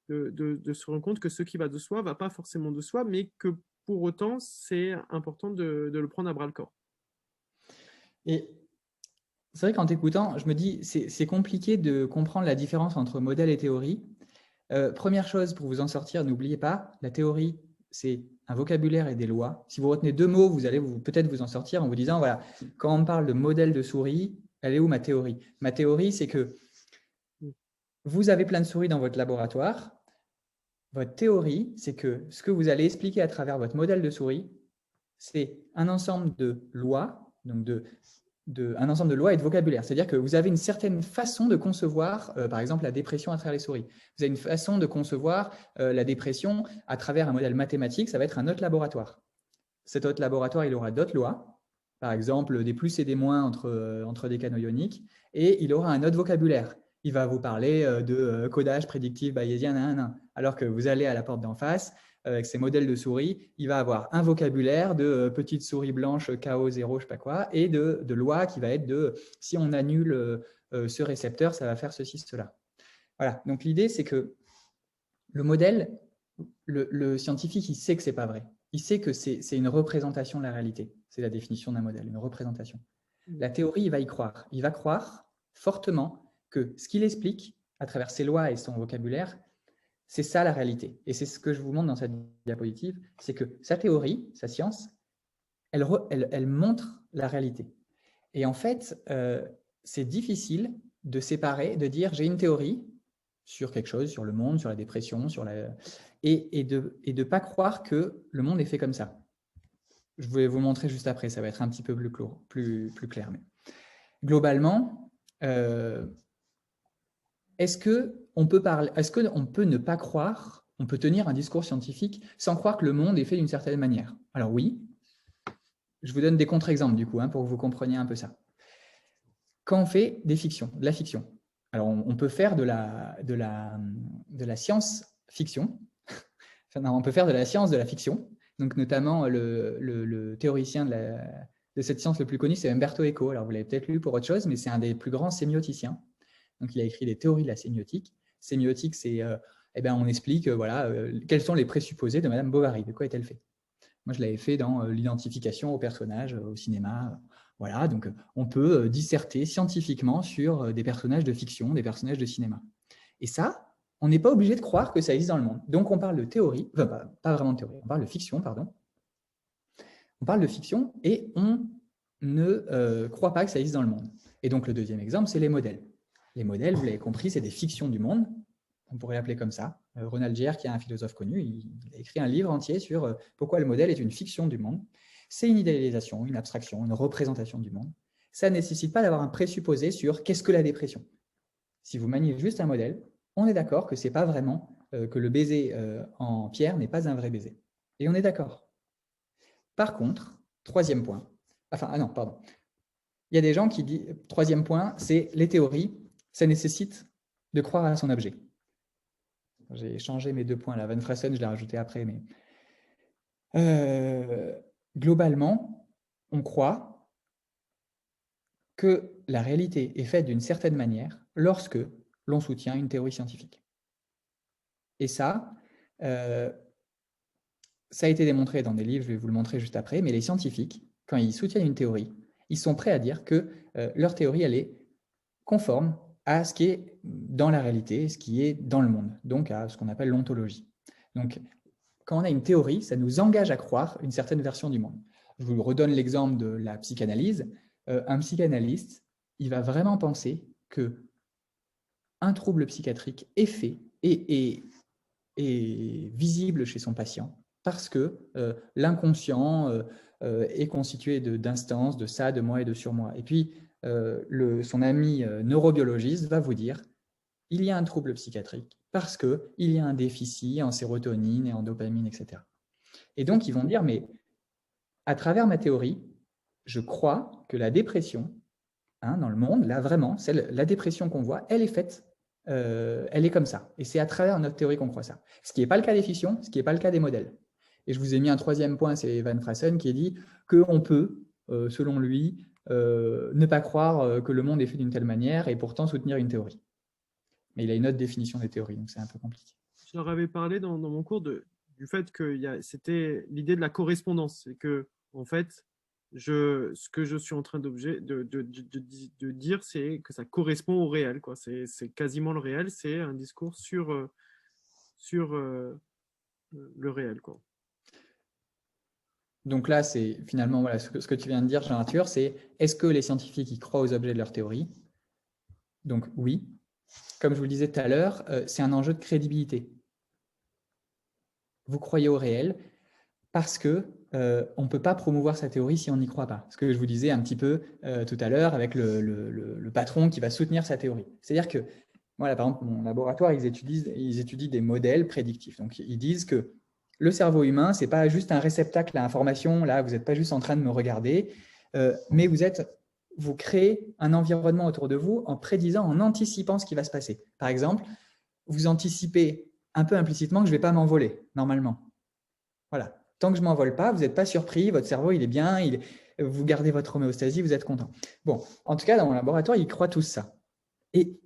de se rendre compte que ce qui va de soi ne va pas forcément de soi, mais que pour autant, c'est important de le prendre à bras-le-corps. Et c'est vrai qu'en t'écoutant, je me dis, c'est compliqué de comprendre la différence entre modèle et théorie. Première chose, pour vous en sortir, n'oubliez pas, la théorie, c'est un vocabulaire et des lois. Si vous retenez 2 mots, vous allez peut-être vous en sortir en vous disant, voilà, quand on me parle de modèle de souris, elle est où ma théorie? Ma théorie, c'est que vous avez plein de souris dans votre laboratoire. Votre théorie, c'est que ce que vous allez expliquer à travers votre modèle de souris, c'est un ensemble de lois, donc un ensemble de lois et de vocabulaire. C'est-à-dire que vous avez une certaine façon de concevoir, par exemple, la dépression à travers les souris. Vous avez une façon de concevoir la dépression à travers un modèle mathématique, ça va être un autre laboratoire. Cet autre laboratoire, il aura d'autres lois, par exemple des plus et des moins entre des canaux ioniques, et il aura un autre vocabulaire. Il va vous parler de codage prédictif bayésien, alors que vous allez à la porte d'en face, avec ses modèles de souris, il va avoir un vocabulaire de petite souris blanche, KO 0, je ne sais pas quoi, et de loi qui va être de si on annule ce récepteur, ça va faire ceci, cela. Voilà, donc l'idée, c'est que le modèle, le scientifique, il sait que ce n'est pas vrai. Il sait que c'est une représentation de la réalité. C'est la définition d'un modèle, une représentation. La théorie, il va y croire. Il va croire fortement que ce qu'il explique à travers ses lois et son vocabulaire, c'est ça la réalité. Et c'est ce que je vous montre dans cette diapositive, c'est que sa théorie, sa science, elle montre la réalité. Et en fait, c'est difficile de séparer, de dire j'ai une théorie sur quelque chose, sur le monde, sur la dépression, et de ne pas croire que le monde est fait comme ça. Je vais vous montrer juste après, ça va être un petit peu plus clair. Mais globalement, est-ce qu'on peut ne pas croire, on peut tenir un discours scientifique sans croire que le monde est fait d'une certaine manière? Alors oui, je vous donne des contre-exemples du coup, pour que vous compreniez un peu ça. Quand on fait de la fiction, alors on peut faire de la science-fiction, enfin, non, on peut faire de la science de la fiction, donc notamment le théoricien de cette science le plus connu, c'est Umberto Eco. Alors vous l'avez peut-être lu pour autre chose, mais c'est un des plus grands sémioticiens. Donc il a écrit des théories de la sémiotique. Sémiotique, c'est, on explique quels sont les présupposés de Madame Bovary, de quoi est-elle faite. Moi, je l'avais fait dans l'identification aux personnages au cinéma. Voilà, donc on peut disserter scientifiquement sur des personnages de fiction, des personnages de cinéma. Et ça, on n'est pas obligé de croire que ça existe dans le monde. Donc on parle de théorie, enfin pas vraiment de théorie, on parle de fiction, pardon. On parle de fiction et on ne croit pas que ça existe dans le monde. Et donc le deuxième exemple, c'est les modèles. Les modèles, vous l'avez compris, c'est des fictions du monde. On pourrait l'appeler comme ça. Ronald Gier, qui est un philosophe connu, il a écrit un livre entier sur pourquoi le modèle est une fiction du monde. C'est une idéalisation, une abstraction, une représentation du monde. Ça ne nécessite pas d'avoir un présupposé sur qu'est-ce que la dépression. Si vous maniez juste un modèle, on est d'accord que ce n'est pas vraiment que le baiser en pierre n'est pas un vrai baiser. Et on est d'accord. Par contre, troisième point, il y a des gens qui disent, troisième point, c'est les théories, ça nécessite de croire à son objet. J'ai changé mes 2 points là. Van Freysen, je l'ai rajouté après, mais globalement, on croit que la réalité est faite d'une certaine manière lorsque l'on soutient une théorie scientifique. Et ça a été démontré dans des livres, je vais vous le montrer juste après, mais les scientifiques, quand ils soutiennent une théorie, ils sont prêts à dire que leur théorie, elle est conforme à ce qui est dans la réalité, ce qui est dans le monde, donc à ce qu'on appelle l'ontologie. Donc, quand on a une théorie, ça nous engage à croire une certaine version du monde. Je vous redonne l'exemple de la psychanalyse. Un psychanalyste, il va vraiment penser que un trouble psychiatrique est fait et visible chez son patient parce que l'inconscient est constitué d'instances, de ça, de moi et de surmoi. Et puis, son ami neurobiologiste va vous dire il y a un trouble psychiatrique parce qu'il y a un déficit en sérotonine et en dopamine, etc. Et donc, ils vont dire, mais à travers ma théorie, je crois que la dépression, dans le monde, là vraiment, la dépression qu'on voit, elle est faite, elle est comme ça. Et c'est à travers notre théorie qu'on croit ça. Ce qui n'est pas le cas des fictions, ce qui n'est pas le cas des modèles. Et je vous ai mis un troisième point, c'est Van Freysen qui dit qu'on peut, selon lui, ne pas croire que le monde est fait d'une telle manière et pourtant soutenir une théorie. Mais il a une autre définition des théories, donc c'est un peu compliqué. Je leur avais parlé dans mon cours du fait que c'était l'idée de la correspondance. C'est que, en fait, ce que je suis en train de dire, c'est que ça correspond au réel, quoi. C'est quasiment le réel, c'est un discours sur le réel, quoi. Donc là, c'est finalement voilà, ce que tu viens de dire, Jean-Arthur, c'est est-ce que les scientifiques y croient aux objets de leur théorie? Donc oui. Comme je vous le disais tout à l'heure, c'est un enjeu de crédibilité. Vous croyez au réel parce que on ne peut pas promouvoir sa théorie si on n'y croit pas. Ce que je vous disais un petit peu tout à l'heure avec le patron qui va soutenir sa théorie. C'est-à-dire que, voilà, par exemple, mon laboratoire, ils étudient des modèles prédictifs. Donc, ils disent que le cerveau humain, ce n'est pas juste un réceptacle à information. Là, vous n'êtes pas juste en train de me regarder, mais vous créez un environnement autour de vous en prédisant, en anticipant ce qui va se passer. Par exemple, vous anticipez un peu implicitement que je ne vais pas m'envoler, normalement. Voilà. Tant que je ne m'envole pas, vous n'êtes pas surpris, votre cerveau, il est bien, vous gardez votre homéostasie, vous êtes content. Bon, en tout cas, dans mon laboratoire, ils croient tous ça. Et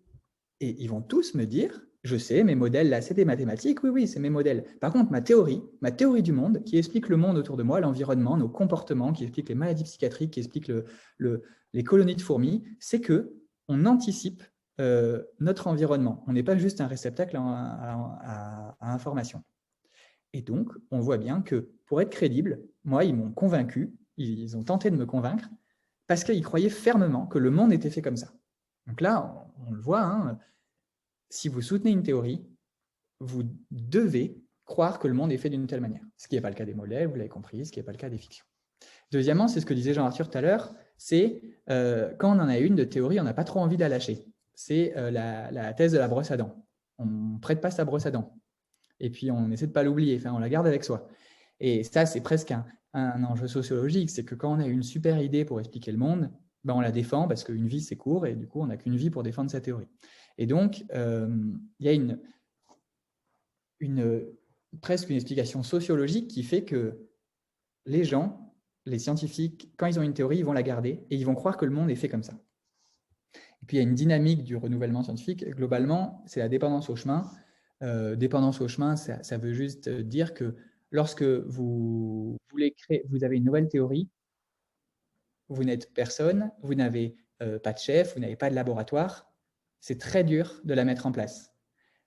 ils vont tous me dire, je sais, mes modèles, là, c'est des mathématiques, oui, c'est mes modèles. Par contre, ma théorie du monde, qui explique le monde autour de moi, l'environnement, nos comportements, qui explique les maladies psychiatriques, qui explique les colonies de fourmis, c'est qu'on anticipe notre environnement. On n'est pas juste un réceptacle à information. Et donc, on voit bien que pour être crédible, moi, ils m'ont convaincu, ils ont tenté de me convaincre, parce qu'ils croyaient fermement que le monde était fait comme ça. Donc là, on le voit, hein, si vous soutenez une théorie, vous devez croire que le monde est fait d'une telle manière. Ce qui n'est pas le cas des modèles, vous l'avez compris, ce qui n'est pas le cas des fictions. Deuxièmement, c'est ce que disait Jean-Arthur tout à l'heure, c'est quand on en a une de théorie, on n'a pas trop envie de la lâcher. C'est la thèse de la brosse à dents. On ne prête pas sa brosse à dents. Et puis, on essaie de ne pas l'oublier, enfin, on la garde avec soi. Et ça, c'est presque un enjeu sociologique, c'est que quand on a une super idée pour expliquer le monde, ben on la défend parce qu'une vie, c'est court, et du coup, on n'a qu'une vie pour défendre sa théorie. Et donc, il y a presque une explication sociologique qui fait que les gens, les scientifiques, quand ils ont une théorie, ils vont la garder et ils vont croire que le monde est fait comme ça. Et puis, il y a une dynamique du renouvellement scientifique. Globalement, c'est la dépendance au chemin. Dépendance au chemin, ça veut juste dire que lorsque vous avez une nouvelle théorie, vous n'êtes personne, vous n'avez pas de chef, vous n'avez pas de laboratoire, c'est très dur de la mettre en place.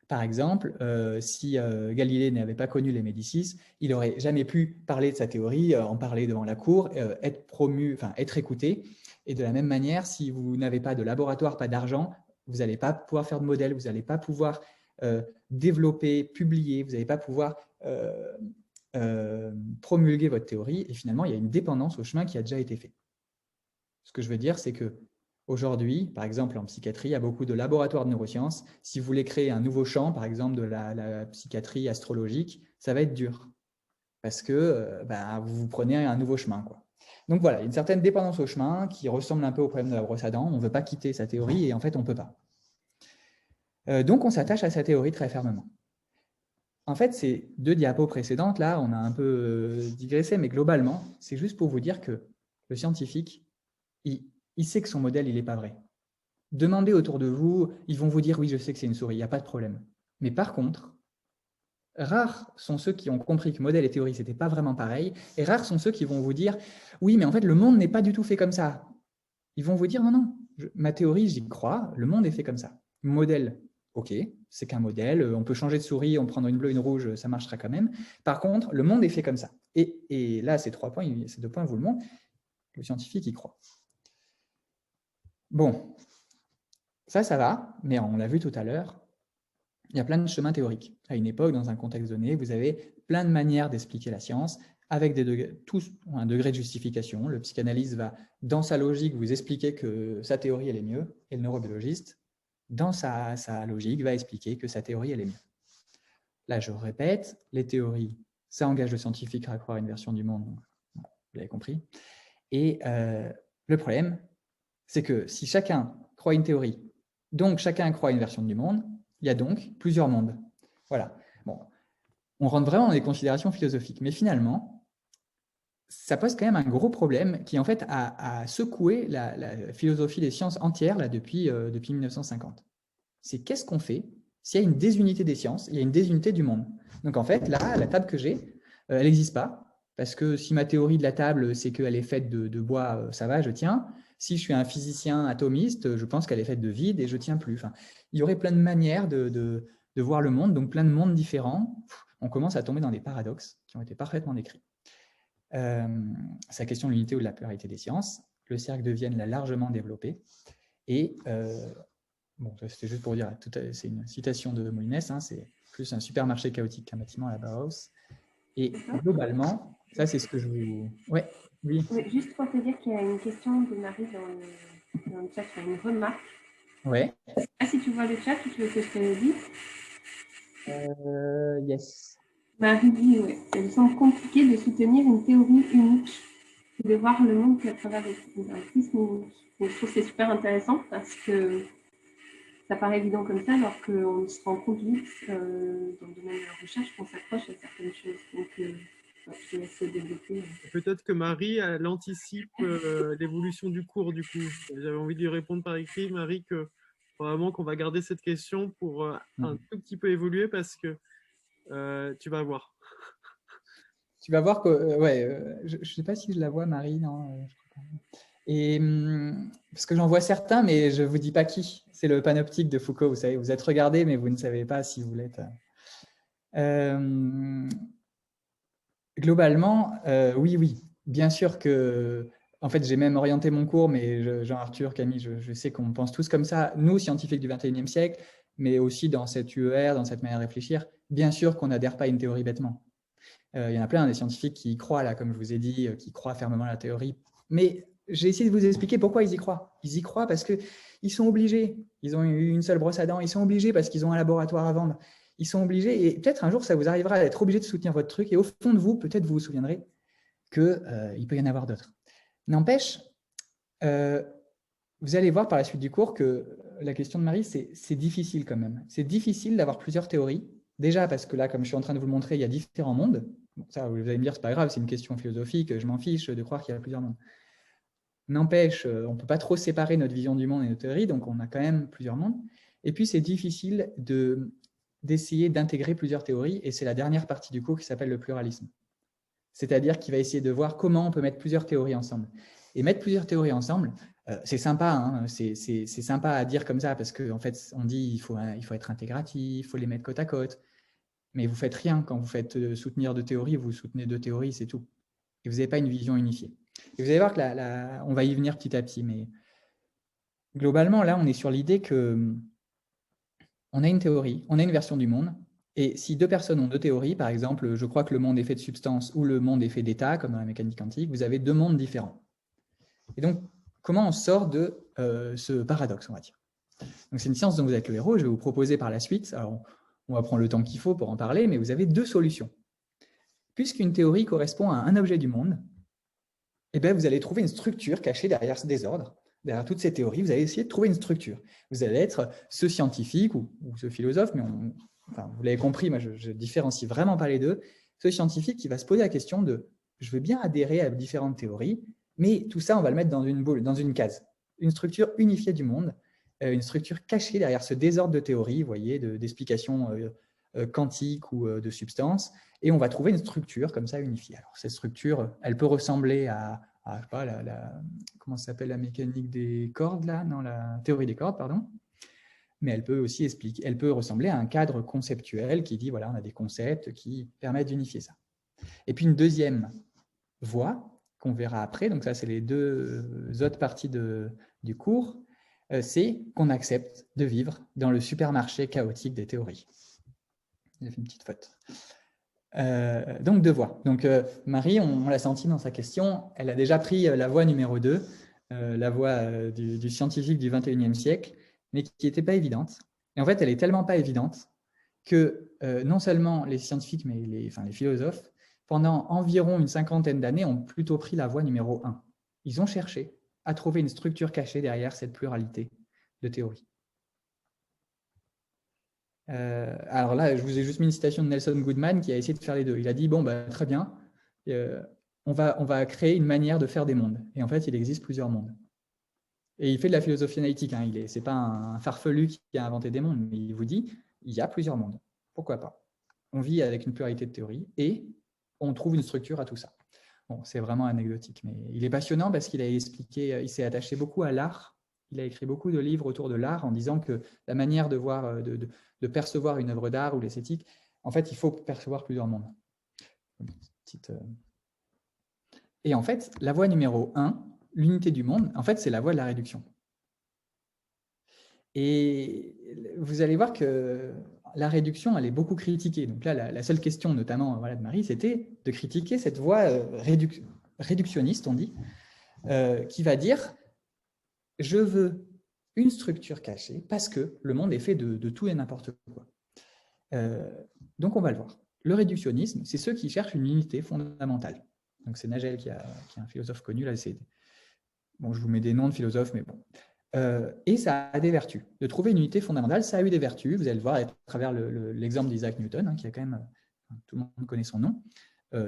Par exemple, si Galilée n'avait pas connu les Médicis, il n'aurait jamais pu parler de sa théorie, en parler devant la cour, être promu, enfin être écouté. Et de la même manière, si vous n'avez pas de laboratoire, pas d'argent, vous n'allez pas pouvoir faire de modèle, vous n'allez pas pouvoir développer, publier, vous n'allez pas pouvoir promulguer votre théorie. Et finalement, il y a une dépendance au chemin qui a déjà été fait. Ce que je veux dire, c'est que aujourd'hui, par exemple en psychiatrie, il y a beaucoup de laboratoires de neurosciences. Si vous voulez créer un nouveau champ, par exemple de la psychiatrie astrologique, ça va être dur parce que vous prenez un nouveau chemin, quoi. Donc voilà, une certaine dépendance au chemin qui ressemble un peu au problème de la brosse à dents. On ne veut pas quitter sa théorie et en fait, on ne peut pas. Donc, on s'attache à sa théorie très fermement. En fait, ces 2 diapos précédentes, là, on a un peu digressé, mais globalement, c'est juste pour vous dire que le scientifique, il sait que son modèle, il n'est pas vrai. Demandez autour de vous, ils vont vous dire, oui, je sais que c'est une souris, il n'y a pas de problème. Mais par contre, rares sont ceux qui ont compris que modèle et théorie, ce n'était pas vraiment pareil, et rares sont ceux qui vont vous dire, oui, mais en fait, le monde n'est pas du tout fait comme ça. Ils vont vous dire, non, ma théorie, j'y crois, le monde est fait comme ça. Modèle, ok, c'est qu'un modèle, on peut changer de souris, on prendra une bleue, une rouge, ça marchera quand même. Par contre, le monde est fait comme ça. Et là, ces 2 points vous le montrent, le scientifique y croit. Bon, ça va, mais on l'a vu tout à l'heure, il y a plein de chemins théoriques. À une époque, dans un contexte donné, vous avez plein de manières d'expliquer la science, avec tous ont un degré de justification. Le psychanalyste va, dans sa logique, vous expliquer que sa théorie, elle est mieux, et le neurobiologiste, dans sa logique, va expliquer que sa théorie, elle est mieux. Là, je répète, les théories, ça engage le scientifique à croire une version du monde, donc, vous l'avez compris. Et le problème, c'est que si chacun croit une théorie, donc chacun croit une version du monde, il y a donc plusieurs mondes. Voilà. Bon, on rentre vraiment dans des considérations philosophiques, mais finalement, ça pose quand même un gros problème qui, en fait, a secoué la philosophie des sciences entières là, depuis 1950. C'est qu'est-ce qu'on fait S'il y a une désunité des sciences, il y a une désunité du monde. Donc en fait, là, la table que j'ai, elle n'existe pas. Parce que si ma théorie de la table, c'est qu'elle est faite de bois, ça va, je tiens. Si je suis un physicien atomiste, je pense qu'elle est faite de vide et je ne tiens plus. Enfin, il y aurait plein de manières de voir le monde, donc plein de mondes différents. On commence à tomber dans des paradoxes qui ont été parfaitement décrits. C'est la question de l'unité ou de la pluralité des sciences. Le cercle de Vienne l'a largement développé. Et bon, c'était juste pour dire, c'est une citation de Moïnes, hein, c'est plus un supermarché chaotique qu'un bâtiment à la Bauhaus. Et globalement, ça c'est ce que je vous... Ouais, oui. Juste pour te dire qu'il y a une question de Marie dans le chat, il y a une remarque. Ouais. Ah, si tu vois le chat, tu veux que je te le dise? Yes. Marie dit, ouais, il semble compliqué de soutenir une théorie unique et de voir le monde qu'à travers un prisme unique. Donc, je trouve que c'est super intéressant parce que ça paraît évident comme ça, alors qu'on se rend compte vite dans le domaine de la recherche qu'on s'accroche à certaines choses. Donc, je laisse développer. Peut-être que Marie, elle anticipe l'évolution du cours, du coup. J'avais envie de lui répondre par écrit, Marie, que probablement qu'on va garder cette question pour un tout petit peu évoluer parce que tu vas voir. Tu vas voir que, ouais, je ne sais pas si je la vois, Marie, non, je crois pas. Et parce que j'en vois certains, mais je ne vous dis pas qui. C'est le panoptique de Foucault, vous savez, vous êtes regardé, mais vous ne savez pas si vous l'êtes. Globalement, oui, bien sûr que, en fait, j'ai même orienté mon cours, mais Jean-Arthur, Camille, je sais qu'on pense tous comme ça, nous, scientifiques du XXIe siècle, mais aussi dans cette UER, dans cette manière de réfléchir, bien sûr qu'on n'adhère pas à une théorie bêtement. Il y en a plein des scientifiques qui y croient, là, comme je vous ai dit, qui croient fermement à la théorie. Mais j'ai essayé de vous expliquer pourquoi ils y croient. Ils y croient parce qu'ils sont obligés. Ils ont eu une seule brosse à dents. Ils sont obligés parce qu'ils ont un laboratoire à vendre. Ils sont obligés. Et peut-être un jour, ça vous arrivera d'être obligé de soutenir votre truc. Et au fond de vous, peut-être vous vous souviendrez qu'il peut y en avoir d'autres. N'empêche, vous allez voir par la suite du cours que la question de Marie, c'est difficile quand même. C'est difficile d'avoir plusieurs théories. Déjà parce que là, comme je suis en train de vous le montrer, il y a différents mondes. Bon, ça, vous allez me dire, c'est pas grave, c'est une question philosophique, je m'en fiche de croire qu'il y a plusieurs mondes. N'empêche, on ne peut pas trop séparer notre vision du monde et notre théorie, donc on a quand même plusieurs mondes. Et puis, c'est difficile d'essayer d'intégrer plusieurs théories, et c'est la dernière partie du cours qui s'appelle le pluralisme. C'est-à-dire qu'il va essayer de voir comment on peut mettre plusieurs théories ensemble. Et mettre plusieurs théories ensemble, c'est sympa, hein, c'est sympa à dire comme ça, parce qu'en fait, on dit qu'il faut être intégratif, il faut les mettre côte à côte. Mais vous ne faites rien quand vous faites soutenir deux théories, vous soutenez deux théories, c'est tout. Et vous n'avez pas une vision unifiée. Et vous allez voir que on va y venir petit à petit, mais globalement, là, on est sur l'idée qu'on a une théorie, on a une version du monde, et si deux personnes ont deux théories, par exemple, je crois que le monde est fait de substances ou le monde est fait d'états, comme dans la mécanique quantique, vous avez deux mondes différents. Et donc, comment on sort de ce paradoxe, on va dire? Donc, c'est une science dont vous êtes le héros, je vais vous proposer par la suite, alors on va prendre le temps qu'il faut pour en parler, mais vous avez deux solutions. Puisqu'une théorie correspond à un objet du monde, eh bien, vous allez trouver une structure cachée derrière ce désordre. Derrière toutes ces théories, vous allez essayer de trouver une structure. Vous allez être ce scientifique ou ce philosophe, mais enfin, vous l'avez compris, moi je différencie vraiment pas les deux. Ce scientifique qui va se poser la question de « je veux bien adhérer à différentes théories, mais tout ça, on va le mettre dans une boule, dans une case. » Une structure unifiée du monde, une structure cachée derrière ce désordre de théories, vous voyez, d'explications quantiques ou de substances, et on va trouver une structure comme ça unifiée. Alors, cette structure, elle peut ressembler à je sais pas, comment ça s'appelle la mécanique des cordes, là? Non, la théorie des cordes, pardon. Mais elle peut aussi elle peut ressembler à un cadre conceptuel qui dit, voilà, on a des concepts qui permettent d'unifier ça. Et puis une deuxième voie, qu'on verra après, donc ça c'est les deux autres parties du cours, c'est qu'on accepte de vivre dans le supermarché chaotique des théories. J'ai fait une petite faute. Donc deux voies. Donc Marie, on l'a senti dans sa question, elle a déjà pris la voie numéro 2, la voie du scientifique du XXIe siècle, mais qui n'était pas évidente. Et en fait, elle est tellement pas évidente que non seulement les scientifiques, mais les philosophes, pendant environ une cinquantaine d'années, ont plutôt pris la voie numéro 1. Ils ont cherché à trouver une structure cachée derrière cette pluralité de théories. Alors là, je vous ai juste mis une citation de Nelson Goodman qui a essayé de faire les deux. Il a dit, bon, bah, très bien, on va créer une manière de faire des mondes. Et en fait, il existe plusieurs mondes. Et il fait de la philosophie analytique. Hein. Ce n'est pas un farfelu qui a inventé des mondes, mais il vous dit, il y a plusieurs mondes. Pourquoi pas? On vit avec une pluralité de théories et on trouve une structure à tout ça. Bon, c'est vraiment anecdotique, mais il est passionnant parce qu'il a expliqué, il s'est attaché beaucoup à l'art. Il a écrit beaucoup de livres autour de l'art en disant que la manière de voir, de percevoir une œuvre d'art ou l'esthétique, en fait, il faut percevoir plusieurs mondes. Et en fait, la voie numéro 1, l'unité du monde, en fait, c'est la voie de la réduction. Et vous allez voir que la réduction, elle est beaucoup critiquée. Donc là, la seule question, notamment de Marie, c'était de critiquer cette voie réductionniste, on dit, qui va dire « je veux une structure cachée parce que le monde est fait de tout et n'importe quoi ». Donc on va le voir. Le réductionnisme, c'est ceux qui cherchent une unité fondamentale. Donc c'est Nagel qui est un philosophe connu. Là, bon, je vous mets des noms de philosophes, mais bon. Et ça a des vertus. De trouver une unité fondamentale, ça a eu des vertus. Vous allez le voir à travers l'exemple d'Isaac Newton, qui a quand même, tout le monde connaît son nom.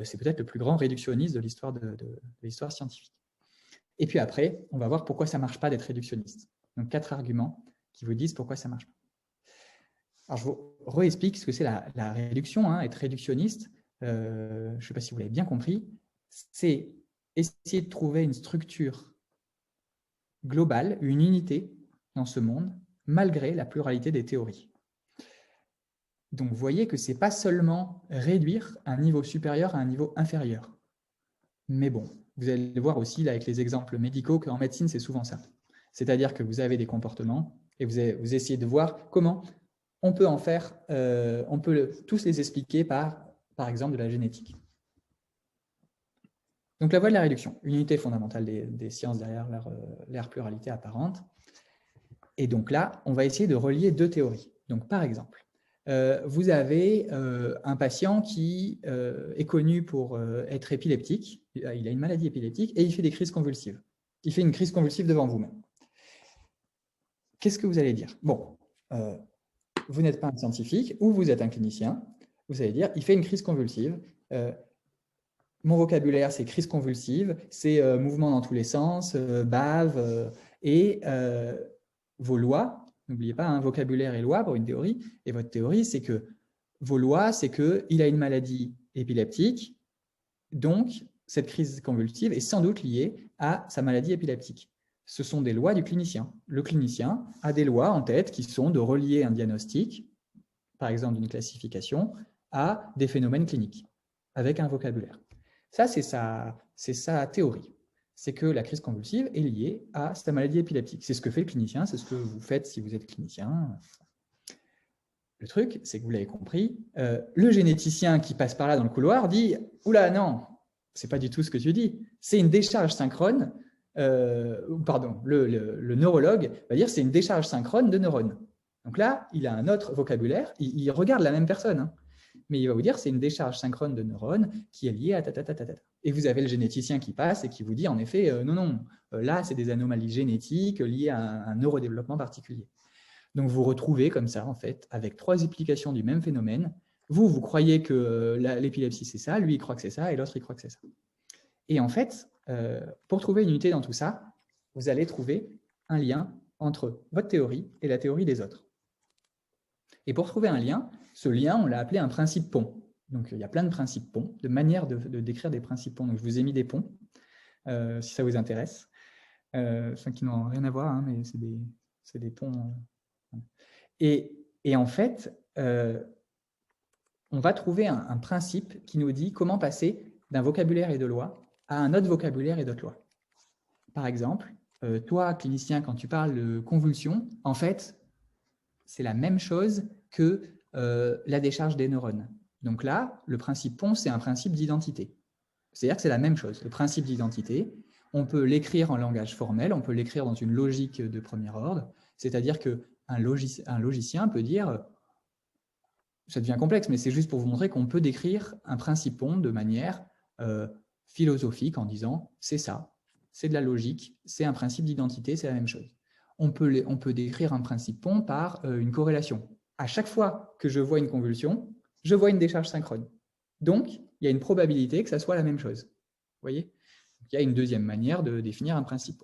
C'est peut-être le plus grand réductionniste de l'histoire de l'histoire scientifique. Et puis après, on va voir pourquoi ça ne marche pas d'être réductionniste. Donc 4 arguments qui vous disent pourquoi ça ne marche pas. Alors je vous réexplique ce que c'est la réduction. Être réductionniste, je ne sais pas si vous l'avez bien compris, c'est essayer de trouver une structure globale, une unité dans ce monde, malgré la pluralité des théories. Donc, vous voyez que ce n'est pas seulement réduire un niveau supérieur à un niveau inférieur. Mais bon, vous allez le voir aussi là, avec les exemples médicaux qu'en médecine, c'est souvent ça. C'est-à-dire que vous avez des comportements et vous essayez de voir comment on peut en faire, on peut tous les expliquer par exemple, de la génétique. Donc, la voie de la réduction, une unité fondamentale des sciences derrière leur pluralité apparente. Et donc là, on va essayer de relier 2 théories. Donc, par exemple, vous avez un patient qui est connu pour être épileptique. Il a une maladie épileptique et il fait des crises convulsives. Il fait une crise convulsive devant vous-même. Qu'est-ce que vous allez dire? Bon, vous n'êtes pas un scientifique ou vous êtes un clinicien. Vous allez dire, il fait une crise convulsive. Mon vocabulaire, c'est crise convulsive, c'est mouvement dans tous les sens, bave, et vos lois, n'oubliez pas, un vocabulaire et loi pour une théorie, et votre théorie, c'est que vos lois, c'est qu'il a une maladie épileptique, donc cette crise convulsive est sans doute liée à sa maladie épileptique. Ce sont des lois du clinicien. Le clinicien a des lois en tête qui sont de relier un diagnostic, par exemple d'une classification, à des phénomènes cliniques, avec un vocabulaire. Ça, c'est sa théorie. C'est que la crise convulsive est liée à sa maladie épileptique. C'est ce que fait le clinicien, c'est ce que vous faites si vous êtes clinicien. Le truc, c'est que vous l'avez compris, le généticien qui passe par là dans le couloir dit « Oula, non, c'est pas du tout ce que tu dis. C'est une décharge synchrone. » Pardon, le neurologue va dire « C'est une décharge synchrone de neurones. » Donc là, il a un autre vocabulaire. Il regarde la même personne, mais il va vous dire c'est une décharge synchrone de neurones qui est liée à ta. Et vous avez le généticien qui passe et qui vous dit en effet non, là c'est des anomalies génétiques liées à un neurodéveloppement particulier. Donc vous retrouvez comme ça en fait avec 3 explications du même phénomène. Vous croyez que l'épilepsie c'est ça, lui il croit que c'est ça et l'autre il croit que c'est ça. Et en fait, pour trouver une unité dans tout ça, vous allez trouver un lien entre votre théorie et la théorie des autres. Et pour trouver un lien, ce lien, on l'a appelé un principe pont. Donc, il y a plein de principes ponts, de manières de décrire des principes ponts. Donc, je vous ai mis des ponts, si ça vous intéresse. Enfin, qui n'ont rien à voir, mais c'est des ponts. Et en fait, on va trouver un principe qui nous dit comment passer d'un vocabulaire et de loi à un autre vocabulaire et d'autres lois. Par exemple, toi, clinicien, quand tu parles de convulsion, en fait, c'est la même chose que la décharge des neurones. Donc là, le principe pont, c'est un principe d'identité. C'est-à-dire que c'est la même chose. Le principe d'identité, on peut l'écrire en langage formel, on peut l'écrire dans une logique de premier ordre, c'est-à-dire qu'un logicien peut dire, ça devient complexe, mais c'est juste pour vous montrer qu'on peut décrire un principe pont de manière philosophique en disant, c'est ça, c'est de la logique, c'est un principe d'identité, c'est la même chose. On peut décrire un principe pont par une corrélation. À chaque fois que je vois une convulsion, je vois une décharge synchrone. Donc, il y a une probabilité que ça soit la même chose. Vous voyez? Il y a une deuxième manière de définir un principe.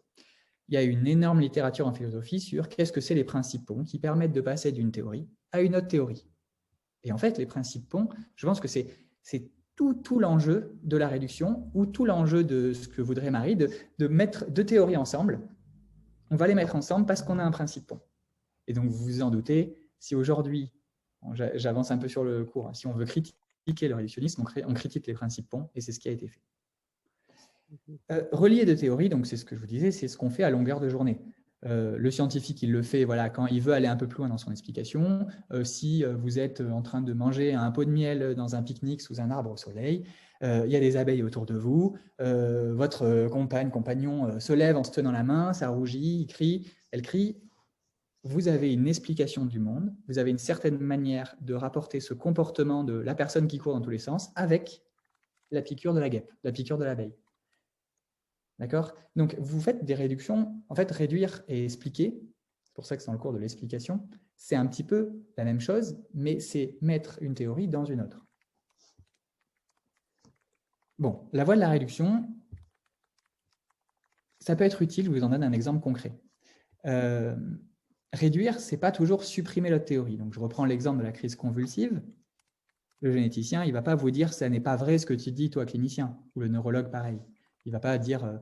Il y a une énorme littérature en philosophie sur qu'est-ce que c'est les principes ponts qui permettent de passer d'une théorie à une autre théorie. Et en fait, les principes ponts, je pense que c'est tout l'enjeu de la réduction ou tout l'enjeu de ce que voudrait Marie, de mettre deux théories ensemble. On va les mettre ensemble parce qu'on a un principe pont. Et donc, vous vous en doutez, si aujourd'hui, j'avance un peu sur le cours, si on veut critiquer le réductionnisme, on critique les principes ponts, et c'est ce qui a été fait. Relier deux théories, donc c'est ce que je vous disais, c'est ce qu'on fait à longueur de journée. Le scientifique, il le fait voilà, quand il veut aller un peu plus loin dans son explication. Si vous êtes en train de manger un pot de miel dans un pique-nique sous un arbre au soleil, il y a des abeilles autour de vous, votre compagnon se lève en se tenant la main, ça rougit, elle crie. Vous avez une explication du monde, vous avez une certaine manière de rapporter ce comportement de la personne qui court dans tous les sens avec la piqûre de la guêpe, la piqûre de l'abeille. D'accord? Donc, vous faites des réductions. En fait, réduire et expliquer, c'est pour ça que c'est dans le cours de l'explication, c'est un petit peu la même chose, mais c'est mettre une théorie dans une autre. Bon, la voie de la réduction, ça peut être utile, je vous en donne un exemple concret. Réduire, ce n'est pas toujours supprimer l'autre théorie. Donc, je reprends l'exemple de la crise convulsive. Le généticien, il ne va pas vous dire « ça n'est pas vrai ce que tu dis, toi, clinicien », ou le neurologue, pareil. Il ne va pas dire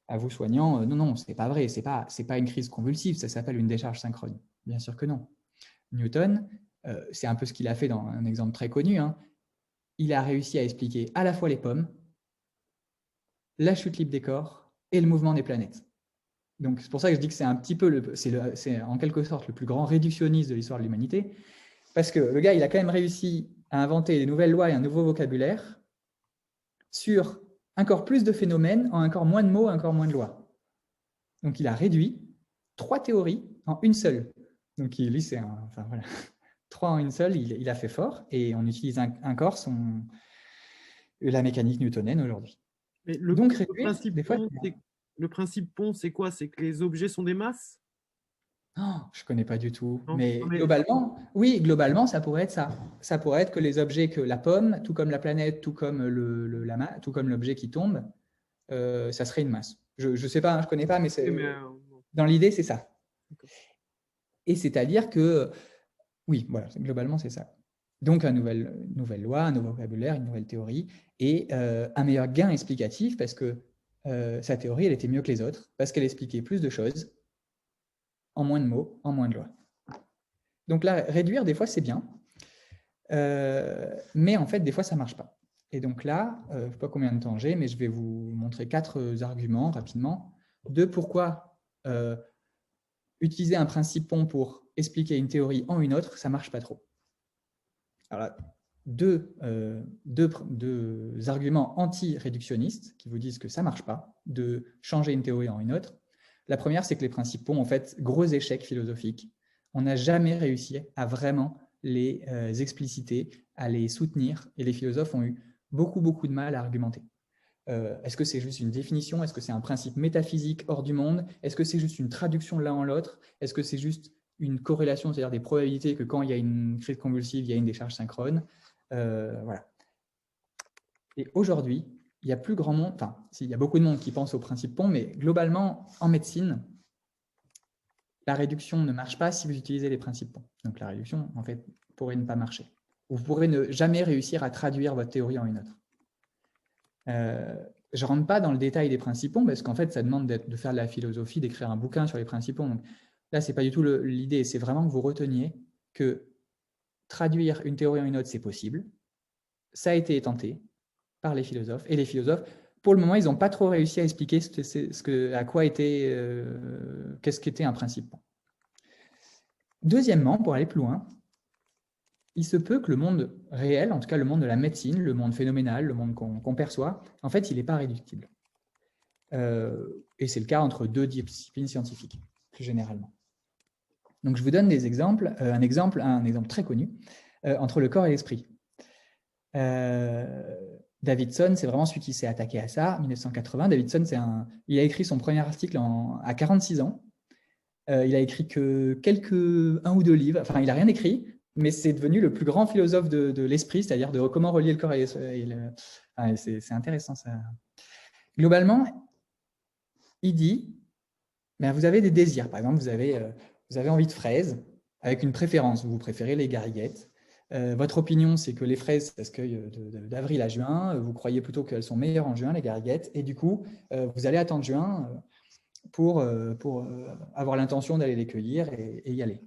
à vous, soignant, non, non, ce n'est pas vrai, ce n'est pas une crise convulsive, ça s'appelle une décharge synchrone. Bien sûr que non. Newton, c'est un peu ce qu'il a fait dans un exemple très connu, hein. Il a réussi à expliquer à la fois les pommes, la chute libre des corps et le mouvement des planètes. Donc, c'est pour ça que je dis que c'est un petit peu, c'est en quelque sorte le plus grand réductionniste de l'histoire de l'humanité, parce que le gars, il a quand même réussi à inventer des nouvelles lois et un nouveau vocabulaire sur encore plus de phénomènes en encore moins de mots, encore moins de lois. Donc, il a réduit 3 théories en une seule. Donc, lui, c'est enfin, voilà, 3 en une seule, il a fait fort, et on utilise encore la mécanique newtonienne aujourd'hui. Donc, réduire, des fois, le principe pont, c'est quoi? C'est que les objets sont des masses? Oh, je ne connais pas du tout. Non, mais mais globalement, oui, globalement, ça pourrait être ça. Ça pourrait être que les objets, que la pomme, tout comme la planète, tout comme tout comme l'objet qui tombe, ça serait une masse. Je ne sais pas, je ne connais pas, mais, dans l'idée, c'est ça. Et c'est-à-dire que, oui, voilà, globalement, c'est ça. Donc, une nouvelle loi, un nouveau vocabulaire, une nouvelle théorie, et un meilleur gain explicatif, parce que sa théorie, elle était mieux que les autres, parce qu'elle expliquait plus de choses, en moins de mots, en moins de lois. Donc là, réduire, des fois, c'est bien, mais en fait, des fois, ça ne marche pas. Et donc là, je ne sais pas combien de temps j'ai, mais je vais vous montrer 4 arguments rapidement de pourquoi utiliser un principe pont pour expliquer une théorie en une autre, ça ne marche pas trop. Alors, deux arguments anti-réductionnistes qui vous disent que ça ne marche pas de changer une théorie en une autre. La première, c'est que les principes ponts, en fait, gros échec philosophique. On n'a jamais réussi à vraiment les expliciter, à les soutenir, et les philosophes ont eu beaucoup de mal à argumenter. Est-ce que c'est juste une définition? Est-ce que c'est un principe métaphysique hors du monde? Est-ce que c'est juste une traduction de l'un en l'autre? Est-ce que c'est juste une corrélation, c'est-à-dire des probabilités que quand il y a une crise convulsive, il y a une décharge synchrone? Voilà. Et aujourd'hui, il y a plus grand monde, enfin, il y a beaucoup de monde qui pense au principe pont, mais globalement, en médecine, la réduction ne marche pas si vous utilisez les principes ponts. Donc la réduction, en fait, pourrait ne pas marcher. Vous pourrez ne jamais réussir à traduire votre théorie en une autre. Je ne rentre pas dans le détail des principes ponts, parce qu'en fait, ça demande de faire de la philosophie, d'écrire un bouquin sur les principes ponts. Donc, là, ce n'est pas du tout l'idée, c'est vraiment que vous reteniez que traduire une théorie en une autre, c'est possible. Ça a été tenté par les philosophes, et les philosophes, pour le moment, ils n'ont pas trop réussi à expliquer qu'est-ce qu'était un principe pont. Deuxièmement, pour aller plus loin, il se peut que le monde réel, en tout cas le monde de la médecine, le monde phénoménal, le monde qu'on perçoit, en fait, il n'est pas réductible. Et c'est le cas entre 2 disciplines scientifiques, plus généralement. Donc, je vous donne des exemples, un exemple très connu, entre le corps et l'esprit. Davidson, c'est vraiment celui qui s'est attaqué à ça, 1980. Davidson, il a écrit son premier article à 46 ans. Il a écrit que 1 ou 2 livres, enfin, il n'a rien écrit, mais c'est devenu le plus grand philosophe de l'esprit, c'est-à-dire de comment relier le corps et c'est intéressant, ça. Globalement, il dit, vous avez des désirs. Par exemple, vous avez envie de fraises, avec une préférence. Vous préférez les gariguettes. Votre opinion, c'est que les fraises, ça se cueille d'avril à juin. Vous croyez plutôt qu'elles sont meilleures en juin, les gariguettes. Et du coup, vous allez attendre juin pour avoir l'intention d'aller les cueillir et y aller.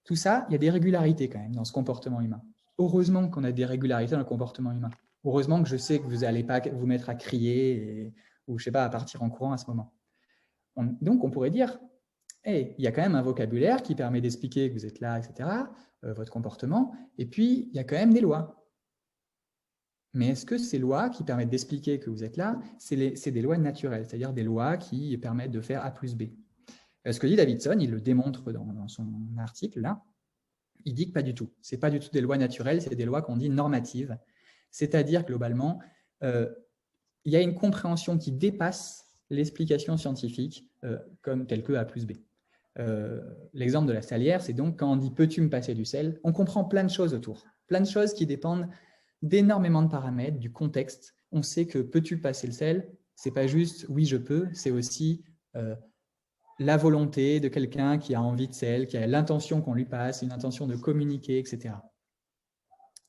Tout ça, il y a des régularités quand même dans ce comportement humain. Heureusement qu'on a des régularités dans le comportement humain. Heureusement que je sais que vous n'allez pas vous mettre à crier ou, je sais pas, à partir en courant à ce moment. Donc, on pourrait dire, hey, il y a quand même un vocabulaire qui permet d'expliquer que vous êtes là, etc., votre comportement, et puis il y a quand même des lois. Mais est-ce que ces lois qui permettent d'expliquer que vous êtes là, c'est des lois naturelles, c'est-à-dire des lois qui permettent de faire A plus B? Ce que dit Davidson, il le démontre dans son article, là, il dit que pas du tout. Ce n'est pas du tout des lois naturelles, c'est des lois qu'on dit normatives. C'est-à-dire, globalement, il y a une compréhension qui dépasse l'explication scientifique comme telle que A plus B. L'exemple de la salière, c'est donc quand on dit « peux-tu me passer du sel ?» on comprend plein de choses autour, plein de choses qui dépendent d'énormément de paramètres, du contexte. On sait que « peux-tu passer le sel ?» c'est pas juste « oui, je peux », c'est aussi la volonté de quelqu'un qui a envie de sel, qui a l'intention qu'on lui passe, une intention de communiquer, etc.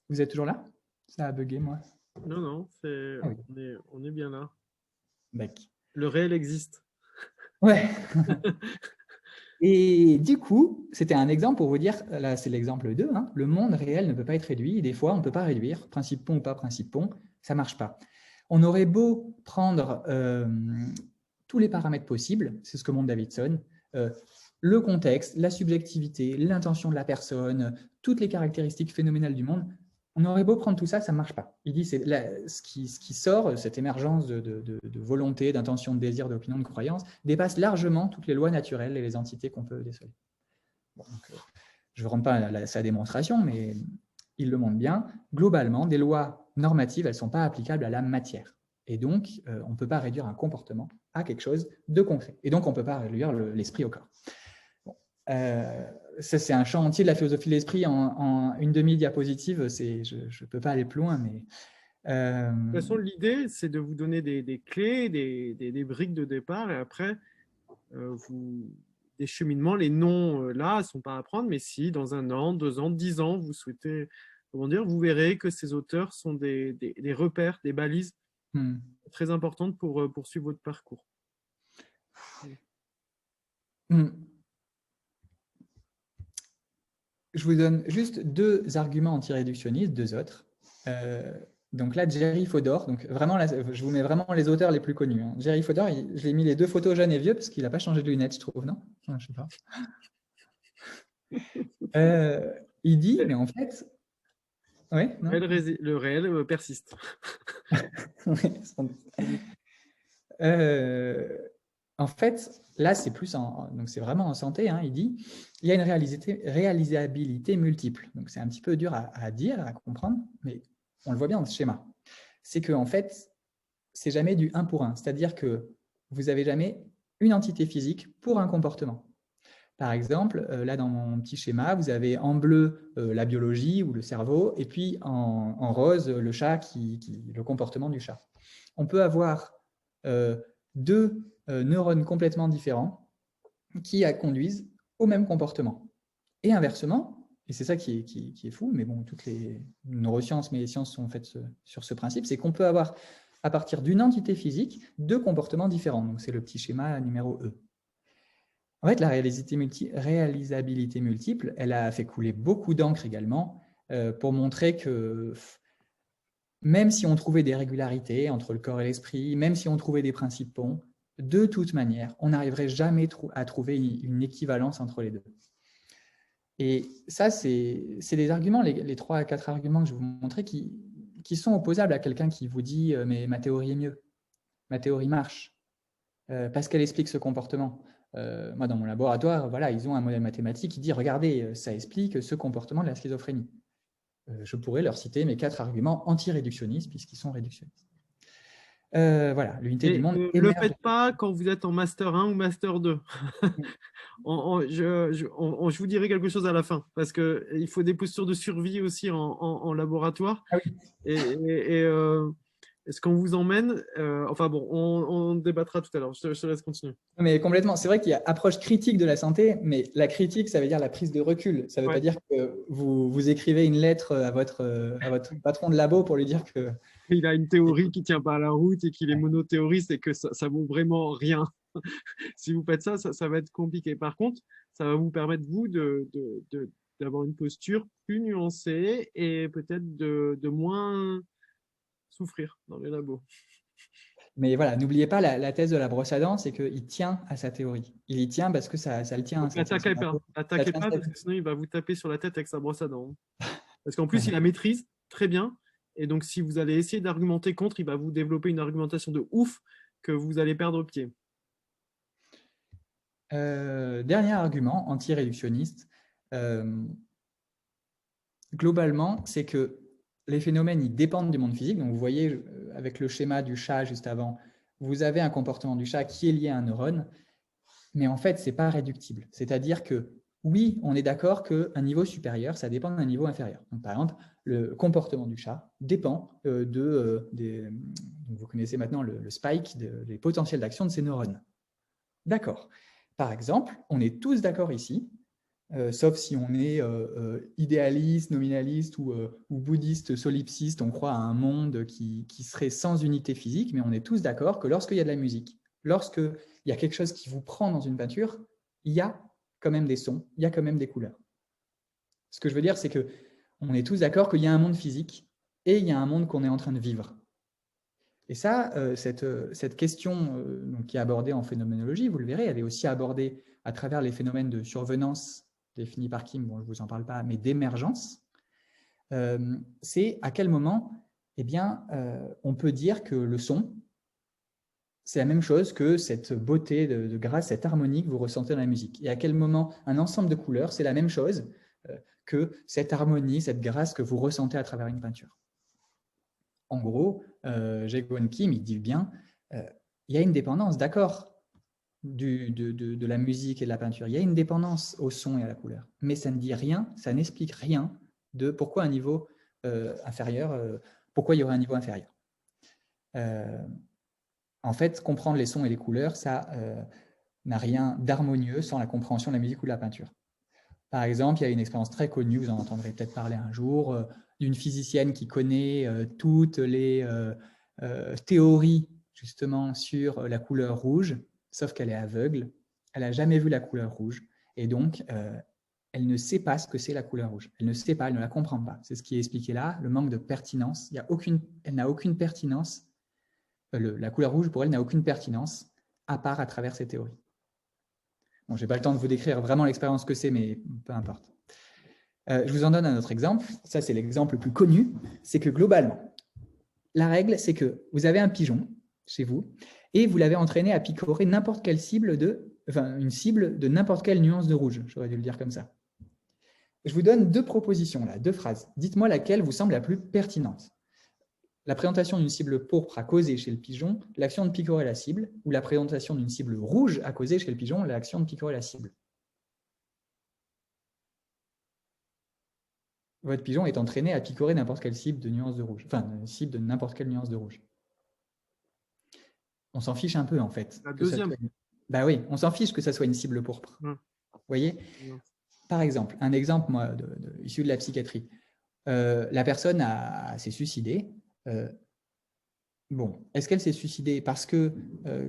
Vous êtes toujours là? Ça a bugué, moi. Non, non, Ah oui. on est bien là. Bec. Le réel existe. Ouais. Et du coup, c'était un exemple pour vous dire, là c'est l'exemple 2, hein, le monde réel ne peut pas être réduit, et des fois on ne peut pas réduire, principe pont ou pas principe pont, ça ne marche pas. On aurait beau prendre tous les paramètres possibles, c'est ce que montre Davidson, le contexte, la subjectivité, l'intention de la personne, toutes les caractéristiques phénoménales du monde, on aurait beau prendre tout ça, ça ne marche pas. Il dit c'est ce qui sort, cette émergence de volonté, d'intention, de désir, d'opinion, de croyance, dépasse largement toutes les lois naturelles et les entités qu'on peut déceler. Bon, donc, je ne rentre pas à sa démonstration, mais il le montre bien. Globalement, des lois normatives, elles ne sont pas applicables à la matière. Et donc, on ne peut pas réduire un comportement à quelque chose de concret. Et donc, on ne peut pas réduire l'esprit au corps. Bon. Ça, c'est un champ entier de la philosophie de l'esprit en une demi-diapositive. Je ne peux pas aller plus loin, mais… De toute façon, l'idée, c'est de vous donner des clés, des briques de départ, et après, des cheminements, les noms, là, ne sont pas à prendre, mais si, dans 1 an, 2 ans, 10 ans, vous souhaitez, comment dire, vous verrez que ces auteurs sont des repères, des balises très importantes pour poursuivre votre parcours. Je vous donne juste 2 arguments anti-réductionnistes, 2 autres. Donc là, Jerry Fodor, donc vraiment, là, je vous mets vraiment les auteurs les plus connus. Hein. Jerry Fodor, je l'ai mis les 2 photos jeunes et vieux parce qu'il n'a pas changé de lunettes, je trouve, non? Je ne sais pas. Il dit, mais en fait… Ouais, non le réel persiste. En fait, là, c'est plus donc c'est vraiment en santé. Hein, il dit, il y a une réalisabilité multiple. Donc c'est un petit peu dur à dire, à comprendre, mais on le voit bien dans ce schéma. C'est que en fait, c'est jamais du 1 pour 1. C'est-à-dire que vous n'avez jamais une entité physique pour un comportement. Par exemple, là dans mon petit schéma, vous avez en bleu la biologie ou le cerveau, et puis en rose le chat, le comportement du chat. On peut avoir 2 neurones complètement différents qui conduisent au même comportement. Et inversement, et c'est ça qui est fou, mais bon, toutes les neurosciences, mais les sciences sont faites sur ce principe, c'est qu'on peut avoir, à partir d'une entité physique, 2 comportements différents. Donc c'est le petit schéma numéro E. En fait, la réalisabilité multiple, elle a fait couler beaucoup d'encre également pour montrer que même si on trouvait des régularités entre le corps et l'esprit, même si on trouvait des principes ponts, de toute manière, on n'arriverait jamais à trouver une équivalence entre les 2. Et ça, c'est des arguments, les 3 à 4 arguments que je vais vous montrer, qui sont opposables à quelqu'un qui vous dit « mais ma théorie est mieux, ma théorie marche, parce qu'elle explique ce comportement ». Moi, dans mon laboratoire, voilà, ils ont un modèle mathématique qui dit « regardez, ça explique ce comportement de la schizophrénie ». Je pourrais leur citer mes 4 arguments anti-réductionnistes, puisqu'ils sont réductionnistes. Voilà, l'unité du monde. Ne le faites pas quand vous êtes en Master 1 ou Master 2. Je vous dirai quelque chose à la fin, parce qu'il faut des postures de survie aussi en laboratoire. Ah oui. Et Est-ce qu'on vous emmène enfin bon, on débattra tout à l'heure. Je te laisse continuer. Mais complètement. C'est vrai qu'il y a approche critique de la santé, mais la critique, ça veut dire la prise de recul. Ça ne veut Ouais. pas dire que vous écrivez une lettre à votre patron de labo pour lui dire que… Il a une théorie qui ne tient pas à la route et qu'il est monothéoriste et que ça vaut vraiment rien. Si vous faites ça, ça va être compliqué. Par contre, ça va vous permettre, vous, d'avoir une posture plus nuancée et peut-être de moins souffrir dans les labos. Mais voilà, n'oubliez pas la thèse de la brosse à dents, c'est qu'il tient à sa théorie. Il y tient parce que ça le tient. Donc, Attaquez pas, parce que sinon il va vous taper sur la tête avec sa brosse à dents. Parce qu'en plus, il la maîtrise très bien. Et donc, si vous allez essayer d'argumenter contre, il va vous développer une argumentation de ouf que vous allez perdre pied. Dernier argument anti-réductionniste, globalement, c'est que les phénomènes ils dépendent du monde physique. Donc, vous voyez, avec le schéma du chat juste avant, vous avez un comportement du chat qui est lié à un neurone, mais en fait, ce n'est pas réductible. C'est-à-dire que, oui, on est d'accord qu'un niveau supérieur, ça dépend d'un niveau inférieur. Donc, par exemple, le comportement du chat dépend vous connaissez maintenant le spike, des potentiels d'action de ces neurones. D'accord. Par exemple, on est tous d'accord ici, sauf si on est idéaliste, nominaliste ou bouddhiste, solipsiste, on croit à un monde qui serait sans unité physique, mais on est tous d'accord que lorsqu'il y a de la musique, lorsqu'il y a quelque chose qui vous prend dans une peinture, il y a quand même des sons, il y a quand même des couleurs. Ce que je veux dire, c'est qu'on est tous d'accord qu'il y a un monde physique et il y a un monde qu'on est en train de vivre. Et ça, cette question donc, qui est abordée en phénoménologie, vous le verrez, elle est aussi abordée à travers les phénomènes de survenance définis par Kim, bon, je ne vous en parle pas, mais d'émergence. C'est à quel moment on peut dire que le son, c'est la même chose que cette beauté de grâce, cette harmonie que vous ressentez dans la musique. Et à quel moment un ensemble de couleurs, c'est la même chose que cette harmonie, cette grâce que vous ressentez à travers une peinture. En gros, Jae-Kwon Kim, il dit bien, il y a une dépendance, d'accord, de la musique et de la peinture. Il y a une dépendance au son et à la couleur. Mais ça ne dit rien, ça n'explique rien de pourquoi un niveau inférieur, pourquoi il y aurait un niveau inférieur. En fait, comprendre les sons et les couleurs, ça n'a rien d'harmonieux sans la compréhension de la musique ou de la peinture. Par exemple, il y a une expérience très connue, vous en entendrez peut-être parler un jour, d'une physicienne qui connaît toutes les théories justement sur la couleur rouge, sauf qu'elle est aveugle, elle n'a jamais vu la couleur rouge, et donc elle ne sait pas ce que c'est la couleur rouge. Elle ne sait pas, elle ne la comprend pas. C'est ce qui est expliqué là, le manque de pertinence. Elle n'a aucune pertinence. La couleur rouge, pour elle, n'a aucune pertinence, à part à travers ces théories. Bon, je n'ai pas le temps de vous décrire vraiment l'expérience que c'est, mais peu importe. Je vous en donne un autre exemple. Ça, c'est l'exemple le plus connu. C'est que globalement, la règle, c'est que vous avez un pigeon chez vous et vous l'avez entraîné à picorer n'importe quelle cible une cible de n'importe quelle nuance de rouge. J'aurais dû le dire comme ça. Je vous donne deux propositions, là, deux phrases. Dites-moi laquelle vous semble la plus pertinente. La présentation d'une cible pourpre a causé chez le pigeon l'action de picorer la cible, ou la présentation d'une cible rouge a causé chez le pigeon l'action de picorer la cible. Votre pigeon est entraîné à picorer n'importe quelle cible de nuance de rouge, enfin, une cible de n'importe quelle nuance de rouge. On s'en fiche un peu, en fait. La deuxième. Bah oui, on s'en fiche que ça soit une cible pourpre. Vous voyez ? Par exemple, un exemple moi, issu de la psychiatrie. La personne s'est suicidée. Bon, est-ce qu'elle s'est suicidée parce que…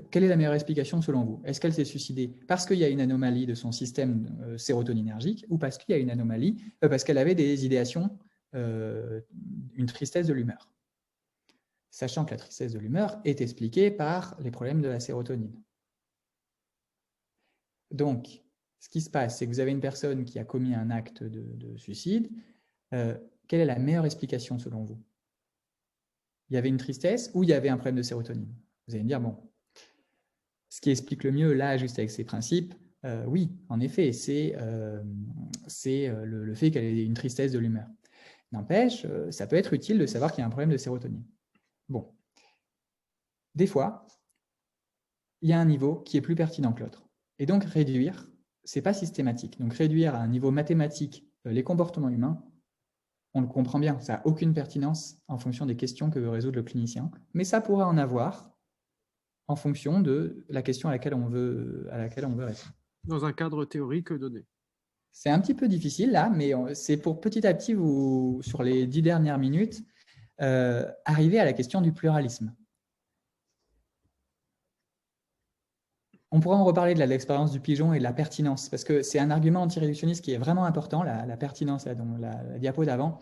quelle est la meilleure explication selon vous? Est-ce qu'elle s'est suicidée parce qu'il y a une anomalie de son système sérotoninergique ou parce qu'il y a une anomalie, parce qu'elle avait des idéations, une tristesse de l'humeur? Sachant que la tristesse de l'humeur est expliquée par les problèmes de la sérotonine. Donc, ce qui se passe, c'est que vous avez une personne qui a commis un acte de suicide. Quelle est la meilleure explication selon vous? Il y avait une tristesse ou il y avait un problème de sérotonine? Vous allez me dire, bon, ce qui explique le mieux, là, juste avec ces principes, oui, en effet, c'est le fait qu'elle ait une tristesse de l'humeur. N'empêche, ça peut être utile de savoir qu'il y a un problème de sérotonine. Bon, des fois, il y a un niveau qui est plus pertinent que l'autre. Et donc, réduire, ce n'est pas systématique. Donc, réduire à un niveau mathématique les comportements humains, On le comprend bien, ça n'a aucune pertinence en fonction des questions que veut résoudre le clinicien, mais ça pourrait en avoir en fonction de la question à laquelle on veut répondre. Dans un cadre théorique donné. C'est un petit peu difficile là, mais c'est pour petit à petit, sur les 10 dernières minutes, arriver à la question du pluralisme. On pourra en reparler de l'expérience du pigeon et de la pertinence, parce que c'est un argument anti-réductionniste qui est vraiment important, la pertinence, là, dont la diapo d'avant,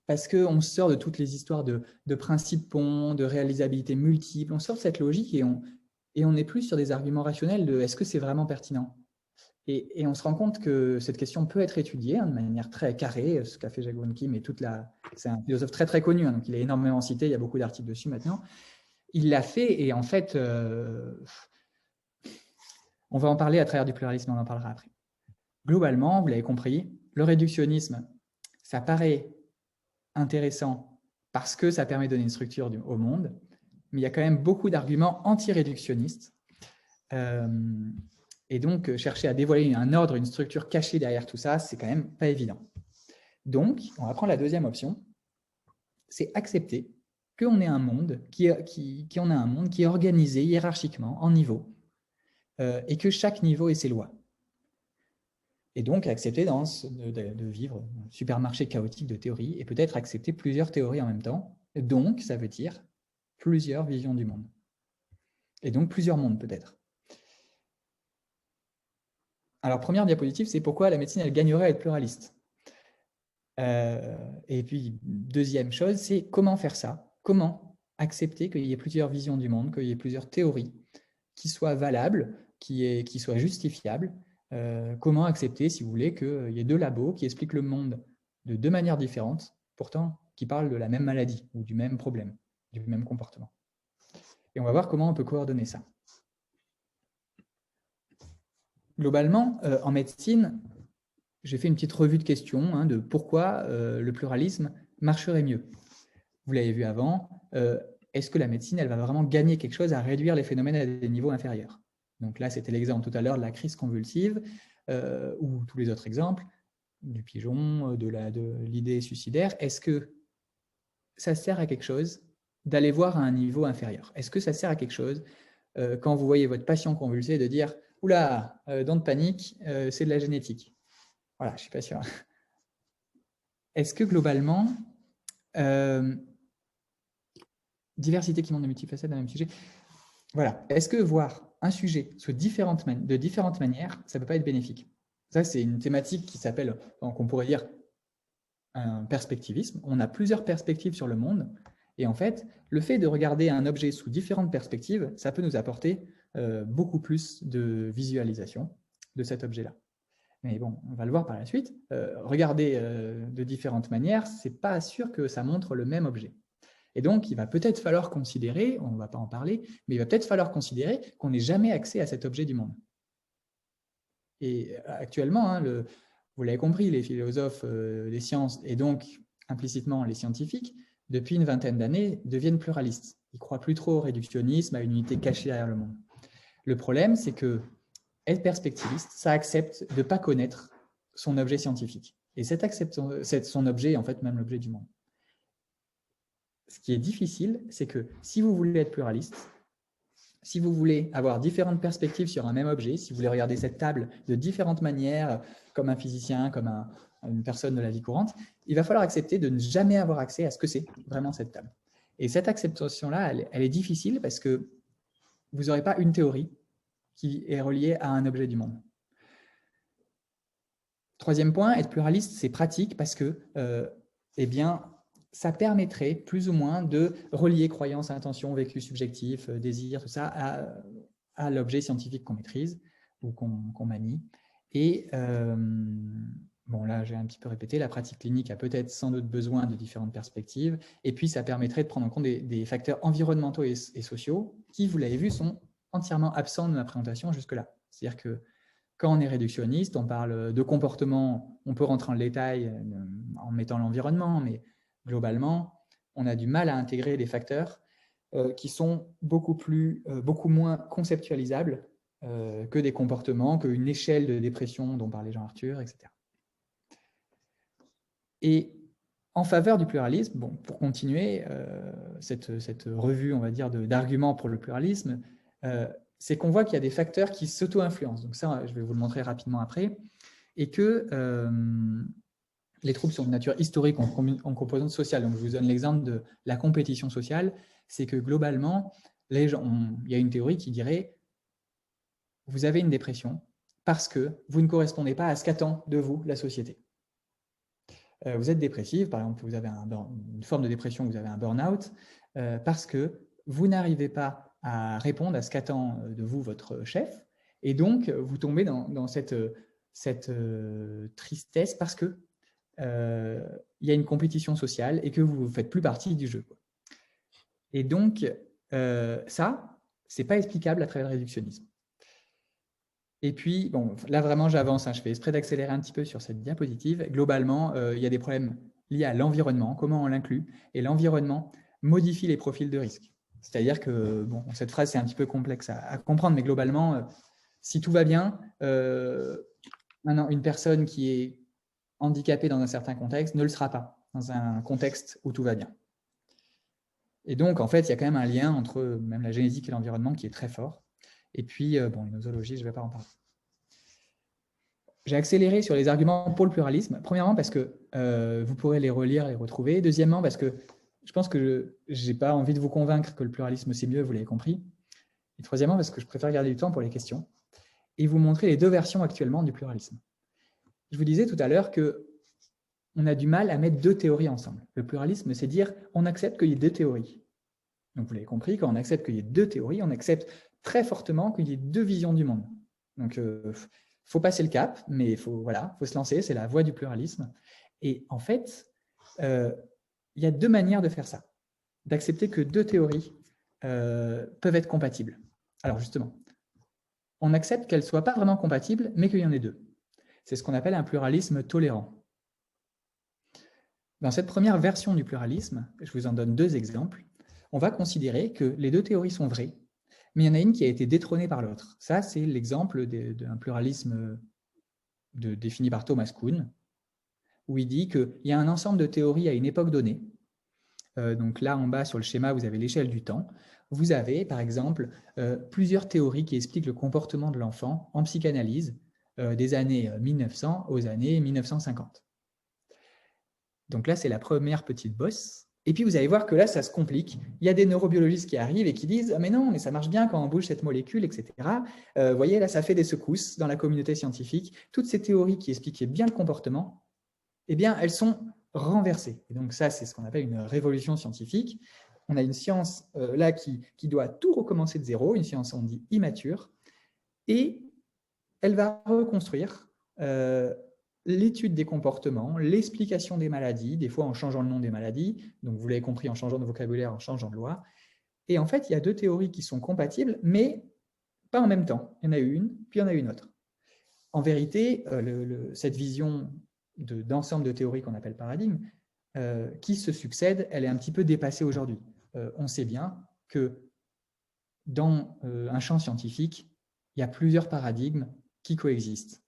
parce qu'on sort de toutes les histoires de principes ponts, de réalisabilité multiple, on sort de cette logique et on n'est plus sur des arguments rationnels de est-ce que c'est vraiment pertinent. Et on se rend compte que cette question peut être étudiée de manière très carrée, ce qu'a fait Jack Kim, et c'est un philosophe très très connu, donc il est énormément cité, il y a beaucoup d'articles dessus maintenant. Il l'a fait et en fait, on va en parler à travers du pluralisme, on en parlera après. Globalement, vous l'avez compris, le réductionnisme, ça paraît intéressant parce que ça permet de donner une structure au monde, mais il y a quand même beaucoup d'arguments anti-réductionnistes. Et donc, chercher à dévoiler un ordre, une structure cachée derrière tout ça, c'est quand même pas évident. Donc, on va prendre la deuxième option, c'est accepter qu'on ait un monde qui est organisé hiérarchiquement en niveaux et que chaque niveau ait ses lois. Et donc, accepter de vivre un supermarché chaotique de théories et peut-être accepter plusieurs théories en même temps. Donc, ça veut dire plusieurs visions du monde. Et donc, plusieurs mondes peut-être. Alors, première diapositive, c'est pourquoi la médecine, elle gagnerait à être pluraliste. Et puis, deuxième chose, c'est comment faire ça? Comment accepter qu'il y ait plusieurs visions du monde, qu'il y ait plusieurs théories qui soient valables, qui soient justifiables? Comment accepter, si vous voulez, qu'il y ait deux labos qui expliquent le monde de deux manières différentes, pourtant qui parlent de la même maladie ou du même problème, du même comportement? Et on va voir comment on peut coordonner ça. Globalement, en médecine, j'ai fait une petite revue de questions de pourquoi le pluralisme marcherait mieux. Vous l'avez vu avant, est-ce que la médecine, elle va vraiment gagner quelque chose à réduire les phénomènes à des niveaux inférieurs? Donc là, c'était l'exemple tout à l'heure de la crise convulsive, ou tous les autres exemples, du pigeon, de l'idée suicidaire. Est-ce que ça sert à quelque chose d'aller voir à un niveau inférieur? Est-ce que ça sert à quelque chose, quand vous voyez votre patient convulsé, de dire « Oula, don't panique, c'est de la génétique ». Voilà, je ne suis pas sûr. Est-ce que globalement, diversité qui montre de multifacettes dans le même sujet, voilà. Est-ce que voir un sujet de différentes manières, ça ne peut pas être bénéfique? Ça, c'est une thématique qui s'appelle, donc on pourrait dire, un perspectivisme. On a plusieurs perspectives sur le monde. Et en fait, le fait de regarder un objet sous différentes perspectives, ça peut nous apporter beaucoup plus de visualisation de cet objet-là. Mais bon, on va le voir par la suite. Regarder de différentes manières, ce n'est pas sûr que ça montre le même objet. Et donc, il va peut-être falloir considérer, on ne va pas en parler, mais il va peut-être falloir considérer qu'on n'ait jamais accès à cet objet du monde. Et actuellement, vous l'avez compris, les philosophes des sciences et donc implicitement les scientifiques, depuis une vingtaine d'années, deviennent pluralistes. Ils ne croient plus trop au réductionnisme, à une unité cachée derrière le monde. Le problème, c'est que être perspectiviste, ça accepte de ne pas connaître son objet scientifique. Et c'est son objet, en fait, même l'objet du monde. Ce qui est difficile, c'est que si vous voulez être pluraliste, si vous voulez avoir différentes perspectives sur un même objet, si vous voulez regarder cette table de différentes manières, comme un physicien, comme une personne de la vie courante, il va falloir accepter de ne jamais avoir accès à ce que c'est vraiment cette table. Et cette acceptation-là, elle est difficile parce que vous n'aurez pas une théorie qui est reliée à un objet du monde. Troisième point, être pluraliste, c'est pratique parce que, eh bien, ça permettrait plus ou moins de relier croyances, intentions, vécus subjectifs, désirs, tout ça, à l'objet scientifique qu'on maîtrise ou qu'on manie. Et bon, là, j'ai un petit peu répété, la pratique clinique a peut-être sans doute besoin de différentes perspectives. Et puis, ça permettrait de prendre en compte des facteurs environnementaux et sociaux qui, vous l'avez vu, sont entièrement absents de ma présentation jusque-là. C'est-à-dire que quand on est réductionniste, on parle de comportement, on peut rentrer en détail en mettant l'environnement, mais globalement, on a du mal à intégrer des facteurs qui sont beaucoup moins conceptualisables que des comportements, qu'une échelle de dépression dont parlait Jean-Arthur, etc. Et en faveur du pluralisme, bon, pour continuer cette revue, on va dire, d'arguments pour le pluralisme, c'est qu'on voit qu'il y a des facteurs qui s'auto-influencent. Donc ça, je vais vous le montrer rapidement après. Et que les troubles sont de nature historique en composante sociale. Donc je vous donne l'exemple de la compétition sociale. C'est que globalement, il y a une théorie qui dirait vous avez une dépression parce que vous ne correspondez pas à ce qu'attend de vous la société. Vous êtes dépressive, par exemple, vous avez une forme de dépression, vous avez un burn-out, parce que vous n'arrivez pas à répondre à ce qu'attend de vous votre chef, et donc vous tombez dans cette tristesse parce que il y a une compétition sociale et que vous ne faites plus partie du jeu. Et donc, ça, ce n'est pas explicable à travers le réductionnisme. Et puis, bon, là vraiment j'avance, hein, je fais exprès d'accélérer un petit peu sur cette diapositive. Globalement, il y a des problèmes liés à l'environnement, comment on l'inclut, et l'environnement modifie les profils de risque. C'est-à-dire que, bon, cette phrase c'est un petit peu complexe à comprendre, mais globalement, si tout va bien, une personne qui est handicapée dans un certain contexte ne le sera pas dans un contexte où tout va bien. Et donc, en fait, il y a quand même un lien entre même la génétique et l'environnement qui est très fort. Et puis, bon, une nosologie, je ne vais pas en parler. J'ai accéléré sur les arguments pour le pluralisme. Premièrement, parce que vous pourrez les relire, les retrouver. Deuxièmement, parce que je pense que je n'ai pas envie de vous convaincre que le pluralisme, c'est mieux, vous l'avez compris. Et troisièmement, parce que je préfère garder du temps pour les questions et vous montrer les deux versions actuellement du pluralisme. Je vous disais tout à l'heure qu'on a du mal à mettre deux théories ensemble. Le pluralisme, c'est dire on accepte qu'il y ait deux théories. Donc, vous l'avez compris, quand on accepte qu'il y ait deux théories, on accepte très fortement qu'il y ait deux visions du monde. Donc, il faut passer le cap, mais il faut se lancer, c'est la voie du pluralisme. Et en fait, il y a deux manières de faire ça, d'accepter que deux théories peuvent être compatibles. Alors justement, on accepte qu'elles ne soient pas vraiment compatibles, mais qu'il y en ait deux. C'est ce qu'on appelle un pluralisme tolérant. Dans cette première version du pluralisme, je vous en donne deux exemples. On va considérer que les deux théories sont vraies, mais il y en a une qui a été détrônée par l'autre. Ça, c'est l'exemple d'un pluralisme défini par Thomas Kuhn, où il dit qu'il y a un ensemble de théories à une époque donnée. Donc là, en bas, sur le schéma, vous avez l'échelle du temps. Vous avez, par exemple, plusieurs théories qui expliquent le comportement de l'enfant en psychanalyse des années 1900 aux années 1950. Donc là, c'est la première petite bosse. Et puis, vous allez voir que là, ça se complique. Il y a des neurobiologistes qui arrivent et qui disent « mais non, mais ça marche bien quand on bouge cette molécule, etc. » Vous voyez, là, ça fait des secousses dans la communauté scientifique. Toutes ces théories qui expliquaient bien le comportement, eh bien, elles sont renversées. Et donc ça, c'est ce qu'on appelle une révolution scientifique. On a une science là qui doit tout recommencer de zéro, une science, on dit, immature, et elle va reconstruire l'étude des comportements, l'explication des maladies, des fois en changeant le nom des maladies, donc vous l'avez compris, en changeant de vocabulaire, en changeant de loi. Et en fait, il y a deux théories qui sont compatibles, mais pas en même temps. Il y en a une, puis il y en a une autre. En vérité, cette vision d'ensemble de théories qu'on appelle paradigme, qui se succèdent, elle est un petit peu dépassée aujourd'hui. On sait bien que dans un champ scientifique, il y a plusieurs paradigmes qui coexistent.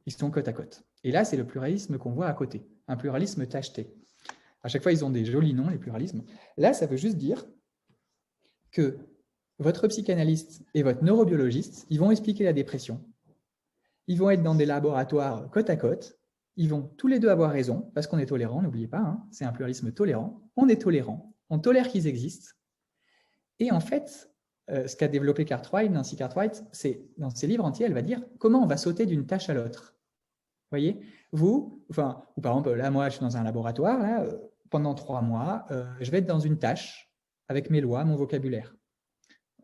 Ils sont côte à côte. Et là, c'est le pluralisme qu'on voit à côté, un pluralisme tacheté. À chaque fois, ils ont des jolis noms, les pluralismes. Là, ça veut juste dire que votre psychanalyste et votre neurobiologiste, ils vont expliquer la dépression. Ils vont être dans des laboratoires côte à côte. Ils vont tous les deux avoir raison, parce qu'on est tolérant, n'oubliez pas, hein, c'est un pluralisme tolérant. On est tolérant, on tolère qu'ils existent. Et en fait, ce qu'a développé Nancy Cartwright, c'est dans ses livres entiers, elle va dire comment on va sauter d'une tâche à l'autre. Vous voyez, ou par exemple, là, moi, je suis dans un laboratoire, là, pendant 3 mois, je vais être dans une tâche avec mes lois, mon vocabulaire.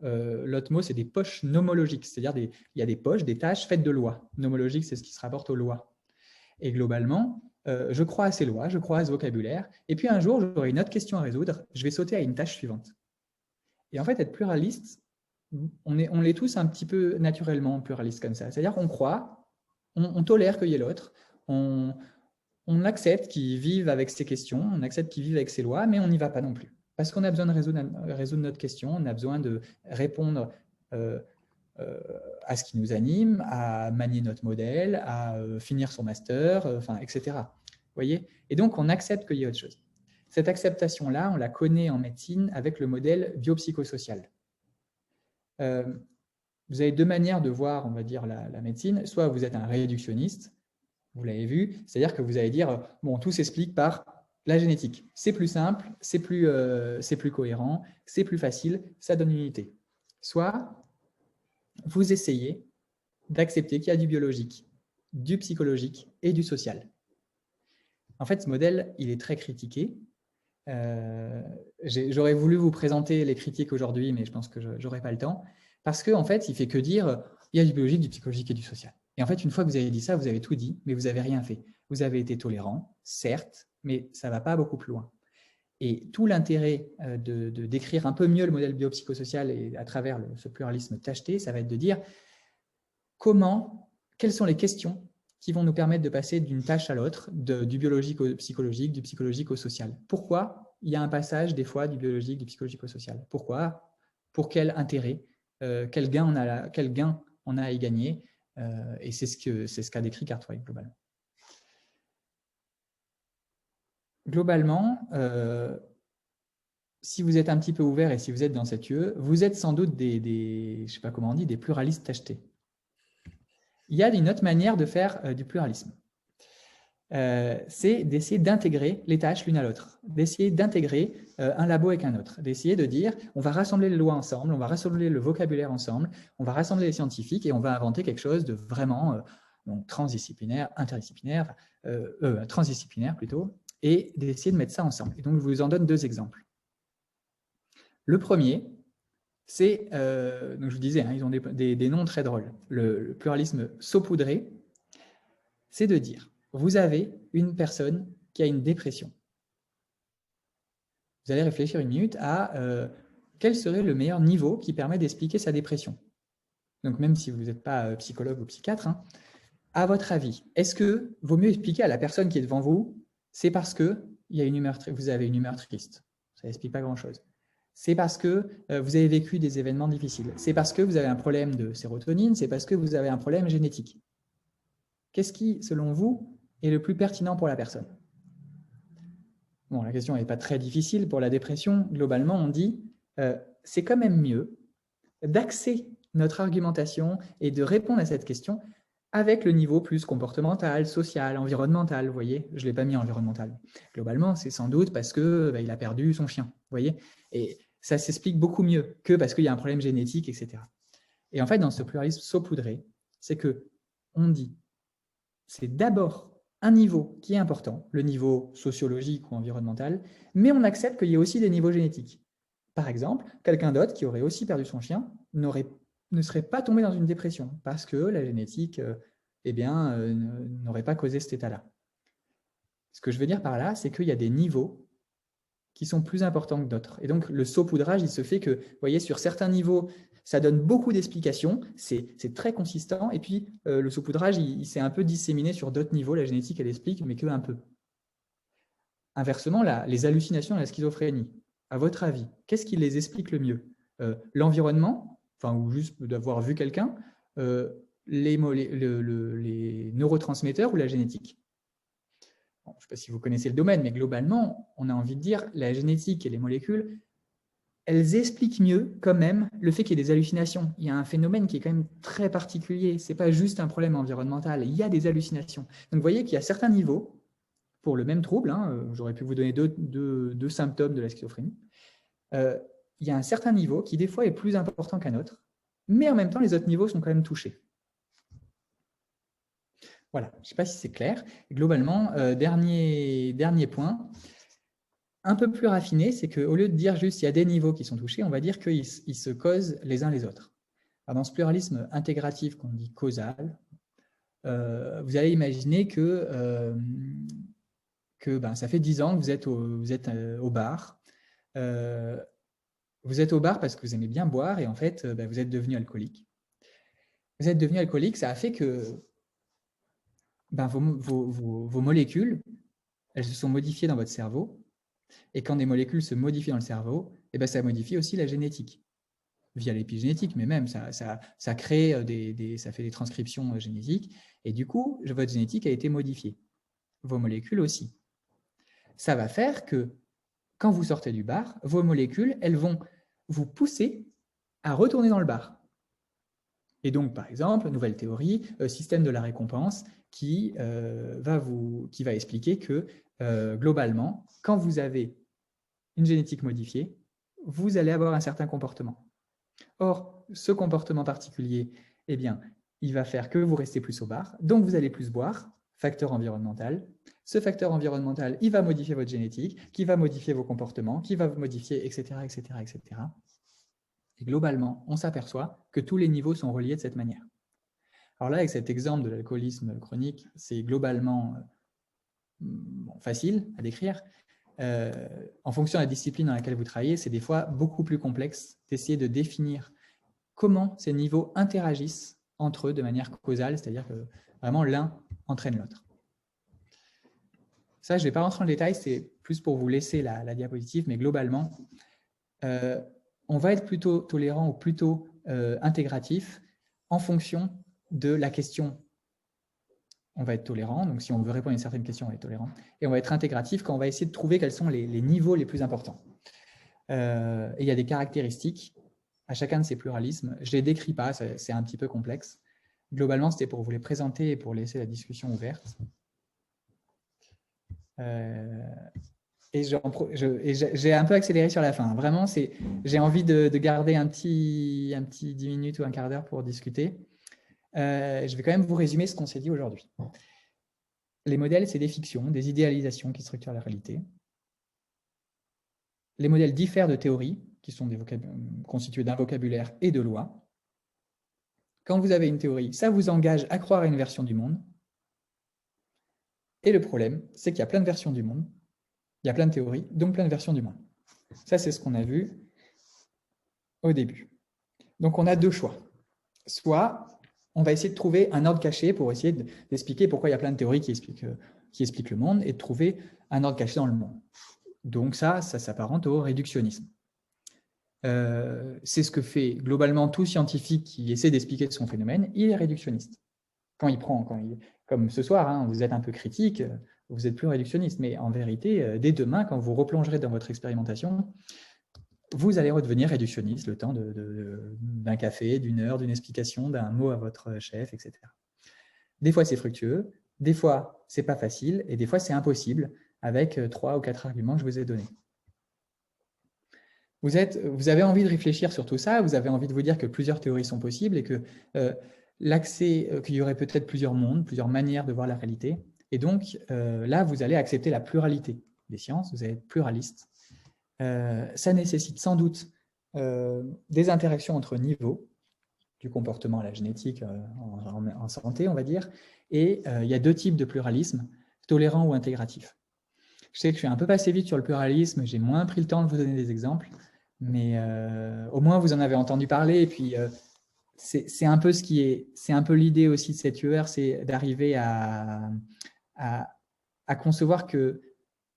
L'autre mot, c'est des poches nomologiques, c'est-à-dire il y a des poches, des tâches faites de lois. Nomologique, c'est ce qui se rapporte aux lois. Et globalement, je crois à ces lois, je crois à ce vocabulaire, et puis un jour, j'aurai une autre question à résoudre, je vais sauter à une tâche suivante. Et en fait, être pluraliste, on est tous un petit peu naturellement pluralistes comme ça. C'est-à-dire qu'on croit, on tolère qu'il y ait l'autre, on accepte qu'ils vivent avec ces questions, on accepte qu'ils vivent avec ces lois, mais on n'y va pas non plus. Parce qu'on a besoin de résoudre notre question, on a besoin de répondre à ce qui nous anime, à manier notre modèle, à finir son master, etc. Voyez? Et donc, on accepte qu'il y ait autre chose. Cette acceptation-là, on la connaît en médecine avec le modèle biopsychosocial. Vous avez deux manières de voir, on va dire, la médecine. Soit vous êtes un réductionniste, vous l'avez vu, c'est-à-dire que vous allez dire, bon, tout s'explique par la génétique. C'est plus simple, c'est plus cohérent, c'est plus facile, ça donne une unité. Soit vous essayez d'accepter qu'il y a du biologique, du psychologique et du social. En fait, ce modèle, il est très critiqué. J'aurais voulu vous présenter les critiques aujourd'hui, mais je pense que je n'aurai pas le temps, parce qu'en fait, il ne fait que dire il y a du biologique, du psychologique et du social. Et en fait, une fois que vous avez dit ça, vous avez tout dit, mais vous n'avez rien fait. Vous avez été tolérant, certes, mais ça ne va pas beaucoup plus loin. Et tout l'intérêt de décrire un peu mieux le modèle biopsychosocial et à travers ce pluralisme tacheté, ça va être de dire quelles sont les questions qui vont nous permettre de passer d'une tâche à l'autre, du biologique au psychologique, du psychologique au social. Pourquoi il y a un passage des fois du biologique, du psychologique au social? Pourquoi? Pour quel intérêt? Quel gain on a à y gagner? Et c'est ce qu'a décrit Cartwright globalement. Globalement, si vous êtes un petit peu ouvert et si vous êtes dans cette UE, vous êtes sans doute je sais pas comment on dit, des pluralistes tachetés. Il y a une autre manière de faire du pluralisme. C'est d'essayer d'intégrer les tâches l'une à l'autre, d'essayer d'intégrer un labo avec un autre, d'essayer de dire on va rassembler les lois ensemble, on va rassembler le vocabulaire ensemble, on va rassembler les scientifiques et on va inventer quelque chose de vraiment donc transdisciplinaire, interdisciplinaire, transdisciplinaire plutôt, et d'essayer de mettre ça ensemble. Et donc, je vous en donne deux exemples. Le premier, c'est, donc je vous disais, hein, ils ont des noms très drôles. Le pluralisme saupoudré, c'est de dire, vous avez une personne qui a une dépression. Vous allez réfléchir une minute à quel serait le meilleur niveau qui permet d'expliquer sa dépression. Donc même si vous n'êtes pas psychologue ou psychiatre, hein, à votre avis, est-ce que vaut mieux expliquer à la personne qui est devant vous, c'est parce que vous avez une humeur triste. Ça n'explique pas grand-chose. C'est parce que vous avez vécu des événements difficiles. C'est parce que vous avez un problème de sérotonine. C'est parce que vous avez un problème génétique. Qu'est-ce qui, selon vous, est le plus pertinent pour la personne? Bon, la question n'est pas très difficile. Pour la dépression, globalement, on dit c'est quand même mieux d'axer notre argumentation et de répondre à cette question avec le niveau plus comportemental, social, environnemental. Vous voyez, je ne l'ai pas mis environnemental. Globalement, c'est sans doute parce qu'il a perdu son chien. Vous voyez, et ça s'explique beaucoup mieux que parce qu'il y a un problème génétique, etc. Et en fait, dans ce pluralisme saupoudré, c'est qu'on dit c'est d'abord un niveau qui est important, le niveau sociologique ou environnemental, mais on accepte qu'il y ait aussi des niveaux génétiques. Par exemple, quelqu'un d'autre qui aurait aussi perdu son chien ne serait pas tombé dans une dépression parce que la génétique n'aurait pas causé cet état-là. Ce que je veux dire par là, c'est qu'il y a des niveaux qui sont plus importants que d'autres. Et donc, le saupoudrage, il se fait que, vous voyez, sur certains niveaux, ça donne beaucoup d'explications, c'est très consistant, et puis le saupoudrage, il s'est un peu disséminé sur d'autres niveaux, la génétique, elle explique, mais qu'un peu. Inversement, les hallucinations et la schizophrénie, à votre avis, qu'est-ce qui les explique le mieux? L'environnement, enfin, ou juste d'avoir vu quelqu'un, les neurotransmetteurs ou la génétique? Bon, je ne sais pas si vous connaissez le domaine, mais globalement, on a envie de dire la génétique et les molécules, elles expliquent mieux quand même le fait qu'il y ait des hallucinations. Il y a un phénomène qui est quand même très particulier. Ce n'est pas juste un problème environnemental. Il y a des hallucinations. Donc, vous voyez qu'il y a certains niveaux, pour le même trouble, hein, j'aurais pu vous donner deux symptômes de la schizophrénie, il y a un certain niveau qui, des fois, est plus important qu'un autre, mais en même temps, les autres niveaux sont quand même touchés. Voilà, je ne sais pas si c'est clair. Globalement, dernier point, un peu plus raffiné, c'est qu'au lieu de dire juste il y a des niveaux qui sont touchés, on va dire qu'ils se causent les uns les autres. Alors, dans ce pluralisme intégratif qu'on dit causal, vous allez imaginer que ça fait 10 ans que vous êtes au bar. Vous êtes au bar parce que vous aimez bien boire et en fait, vous êtes devenu alcoolique. Vous êtes devenu alcoolique, ça a fait que vos molécules, elles se sont modifiées dans votre cerveau. Et quand des molécules se modifient dans le cerveau, ça modifie aussi la génétique, via l'épigénétique, mais même ça crée ça fait des transcriptions génétiques. Et du coup, votre génétique a été modifiée. vos molécules aussi. Ça va faire que quand vous sortez du bar, vos molécules, elles vont vous pousser à retourner dans le bar. Et donc, par exemple, nouvelle théorie, système de la récompense, qui va expliquer que, globalement, quand vous avez une génétique modifiée, vous allez avoir un certain comportement. Or, ce comportement particulier, eh bien, il va faire que vous restez plus au bar, donc vous allez plus boire, facteur environnemental. Ce facteur environnemental, il va modifier votre génétique, qui va modifier vos comportements, qui va vous modifier, etc., etc., etc. Et globalement, on s'aperçoit que tous les niveaux sont reliés de cette manière. Alors là, avec cet exemple de l'alcoolisme chronique, c'est globalement facile à décrire. En fonction de la discipline dans laquelle vous travaillez, c'est des fois beaucoup plus complexe d'essayer de définir comment ces niveaux interagissent entre eux de manière causale, c'est-à-dire que vraiment l'un entraîne l'autre. Ça, je ne vais pas rentrer dans le détail, c'est plus pour vous laisser la diapositive, mais globalement, on va être plutôt tolérant ou plutôt intégratif en fonction de la question. On va être tolérant, donc si on veut répondre à une certaine question, on va être tolérant. Et on va être intégratif quand on va essayer de trouver quels sont les niveaux les plus importants. Et il y a des caractéristiques à chacun de ces pluralismes. Je ne les décris pas, c'est un petit peu complexe. Globalement, c'était pour vous les présenter et pour laisser la discussion ouverte. Et j'ai un peu accéléré sur la fin. Vraiment, j'ai envie de garder un petit 10 minutes ou un quart d'heure pour discuter. Je vais quand même vous résumer ce qu'on s'est dit aujourd'hui. Les modèles, c'est des fictions, des idéalisations qui structurent la réalité. Les modèles diffèrent de théories, qui sont constituées d'un vocabulaire et de lois. Quand vous avez une théorie, ça vous engage à croire à une version du monde. Et le problème, c'est qu'il y a plein de versions du monde, il y a plein de théories, donc plein de versions du monde. Ça, c'est ce qu'on a vu au début. Donc, on a deux choix. Soit on va essayer de trouver un ordre caché pour essayer d'expliquer pourquoi il y a plein de théories qui expliquent le monde et de trouver un ordre caché dans le monde. Donc ça s'apparente au réductionnisme. C'est ce que fait globalement tout scientifique qui essaie d'expliquer son phénomène, il est réductionniste. Comme ce soir, hein, vous êtes un peu critique, vous êtes plus réductionniste, mais en vérité, dès demain, quand vous replongerez dans votre expérimentation, vous allez redevenir réductionniste le temps d'un café, d'une heure, d'une explication, d'un mot à votre chef, etc. Des fois, c'est fructueux, des fois, c'est pas facile, et des fois, c'est impossible avec 3 ou 4 arguments que je vous ai donnés. Vous avez envie de réfléchir sur tout ça, vous avez envie de vous dire que plusieurs théories sont possibles et que qu'il y aurait peut-être plusieurs mondes, plusieurs manières de voir la réalité. Et donc, là, vous allez accepter la pluralité des sciences, vous allez être pluraliste. Ça nécessite sans doute des interactions entre niveaux, du comportement à la génétique en santé, on va dire. Et il y a deux types de pluralisme, tolérant ou intégratif. Je sais que je suis un peu passé vite sur le pluralisme, j'ai moins pris le temps de vous donner des exemples, mais au moins vous en avez entendu parler. Et puis, c'est un peu l'idée aussi de cette UR, c'est d'arriver à concevoir que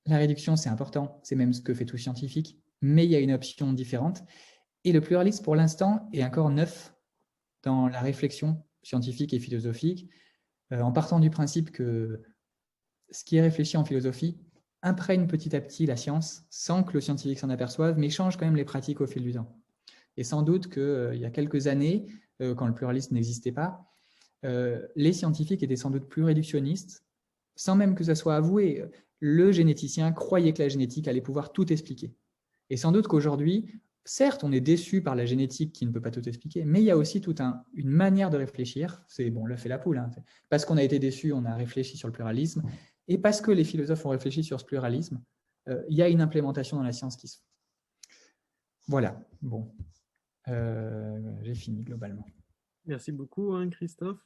la réduction, c'est important, c'est même ce que fait tout scientifique, mais il y a une option différente. Et le pluralisme, pour l'instant, est encore neuf dans la réflexion scientifique et philosophique, en partant du principe que ce qui est réfléchi en philosophie imprègne petit à petit la science, sans que le scientifique s'en aperçoive, mais change quand même les pratiques au fil du temps. Et sans doute qu'il y a quelques années, quand le pluralisme n'existait pas, les scientifiques étaient sans doute plus réductionnistes, sans même que ça soit avoué. Le généticien croyait que la génétique allait pouvoir tout expliquer. Et sans doute qu'aujourd'hui, certes, on est déçu par la génétique qui ne peut pas tout expliquer, mais il y a aussi toute une manière de réfléchir. C'est bon, l'œuf et la poule. Hein. Parce qu'on a été déçu, on a réfléchi sur le pluralisme. Et parce que les philosophes ont réfléchi sur ce pluralisme, il y a une implémentation dans la science qui se fait. Voilà, bon. J'ai fini globalement. Merci beaucoup, hein, Christophe.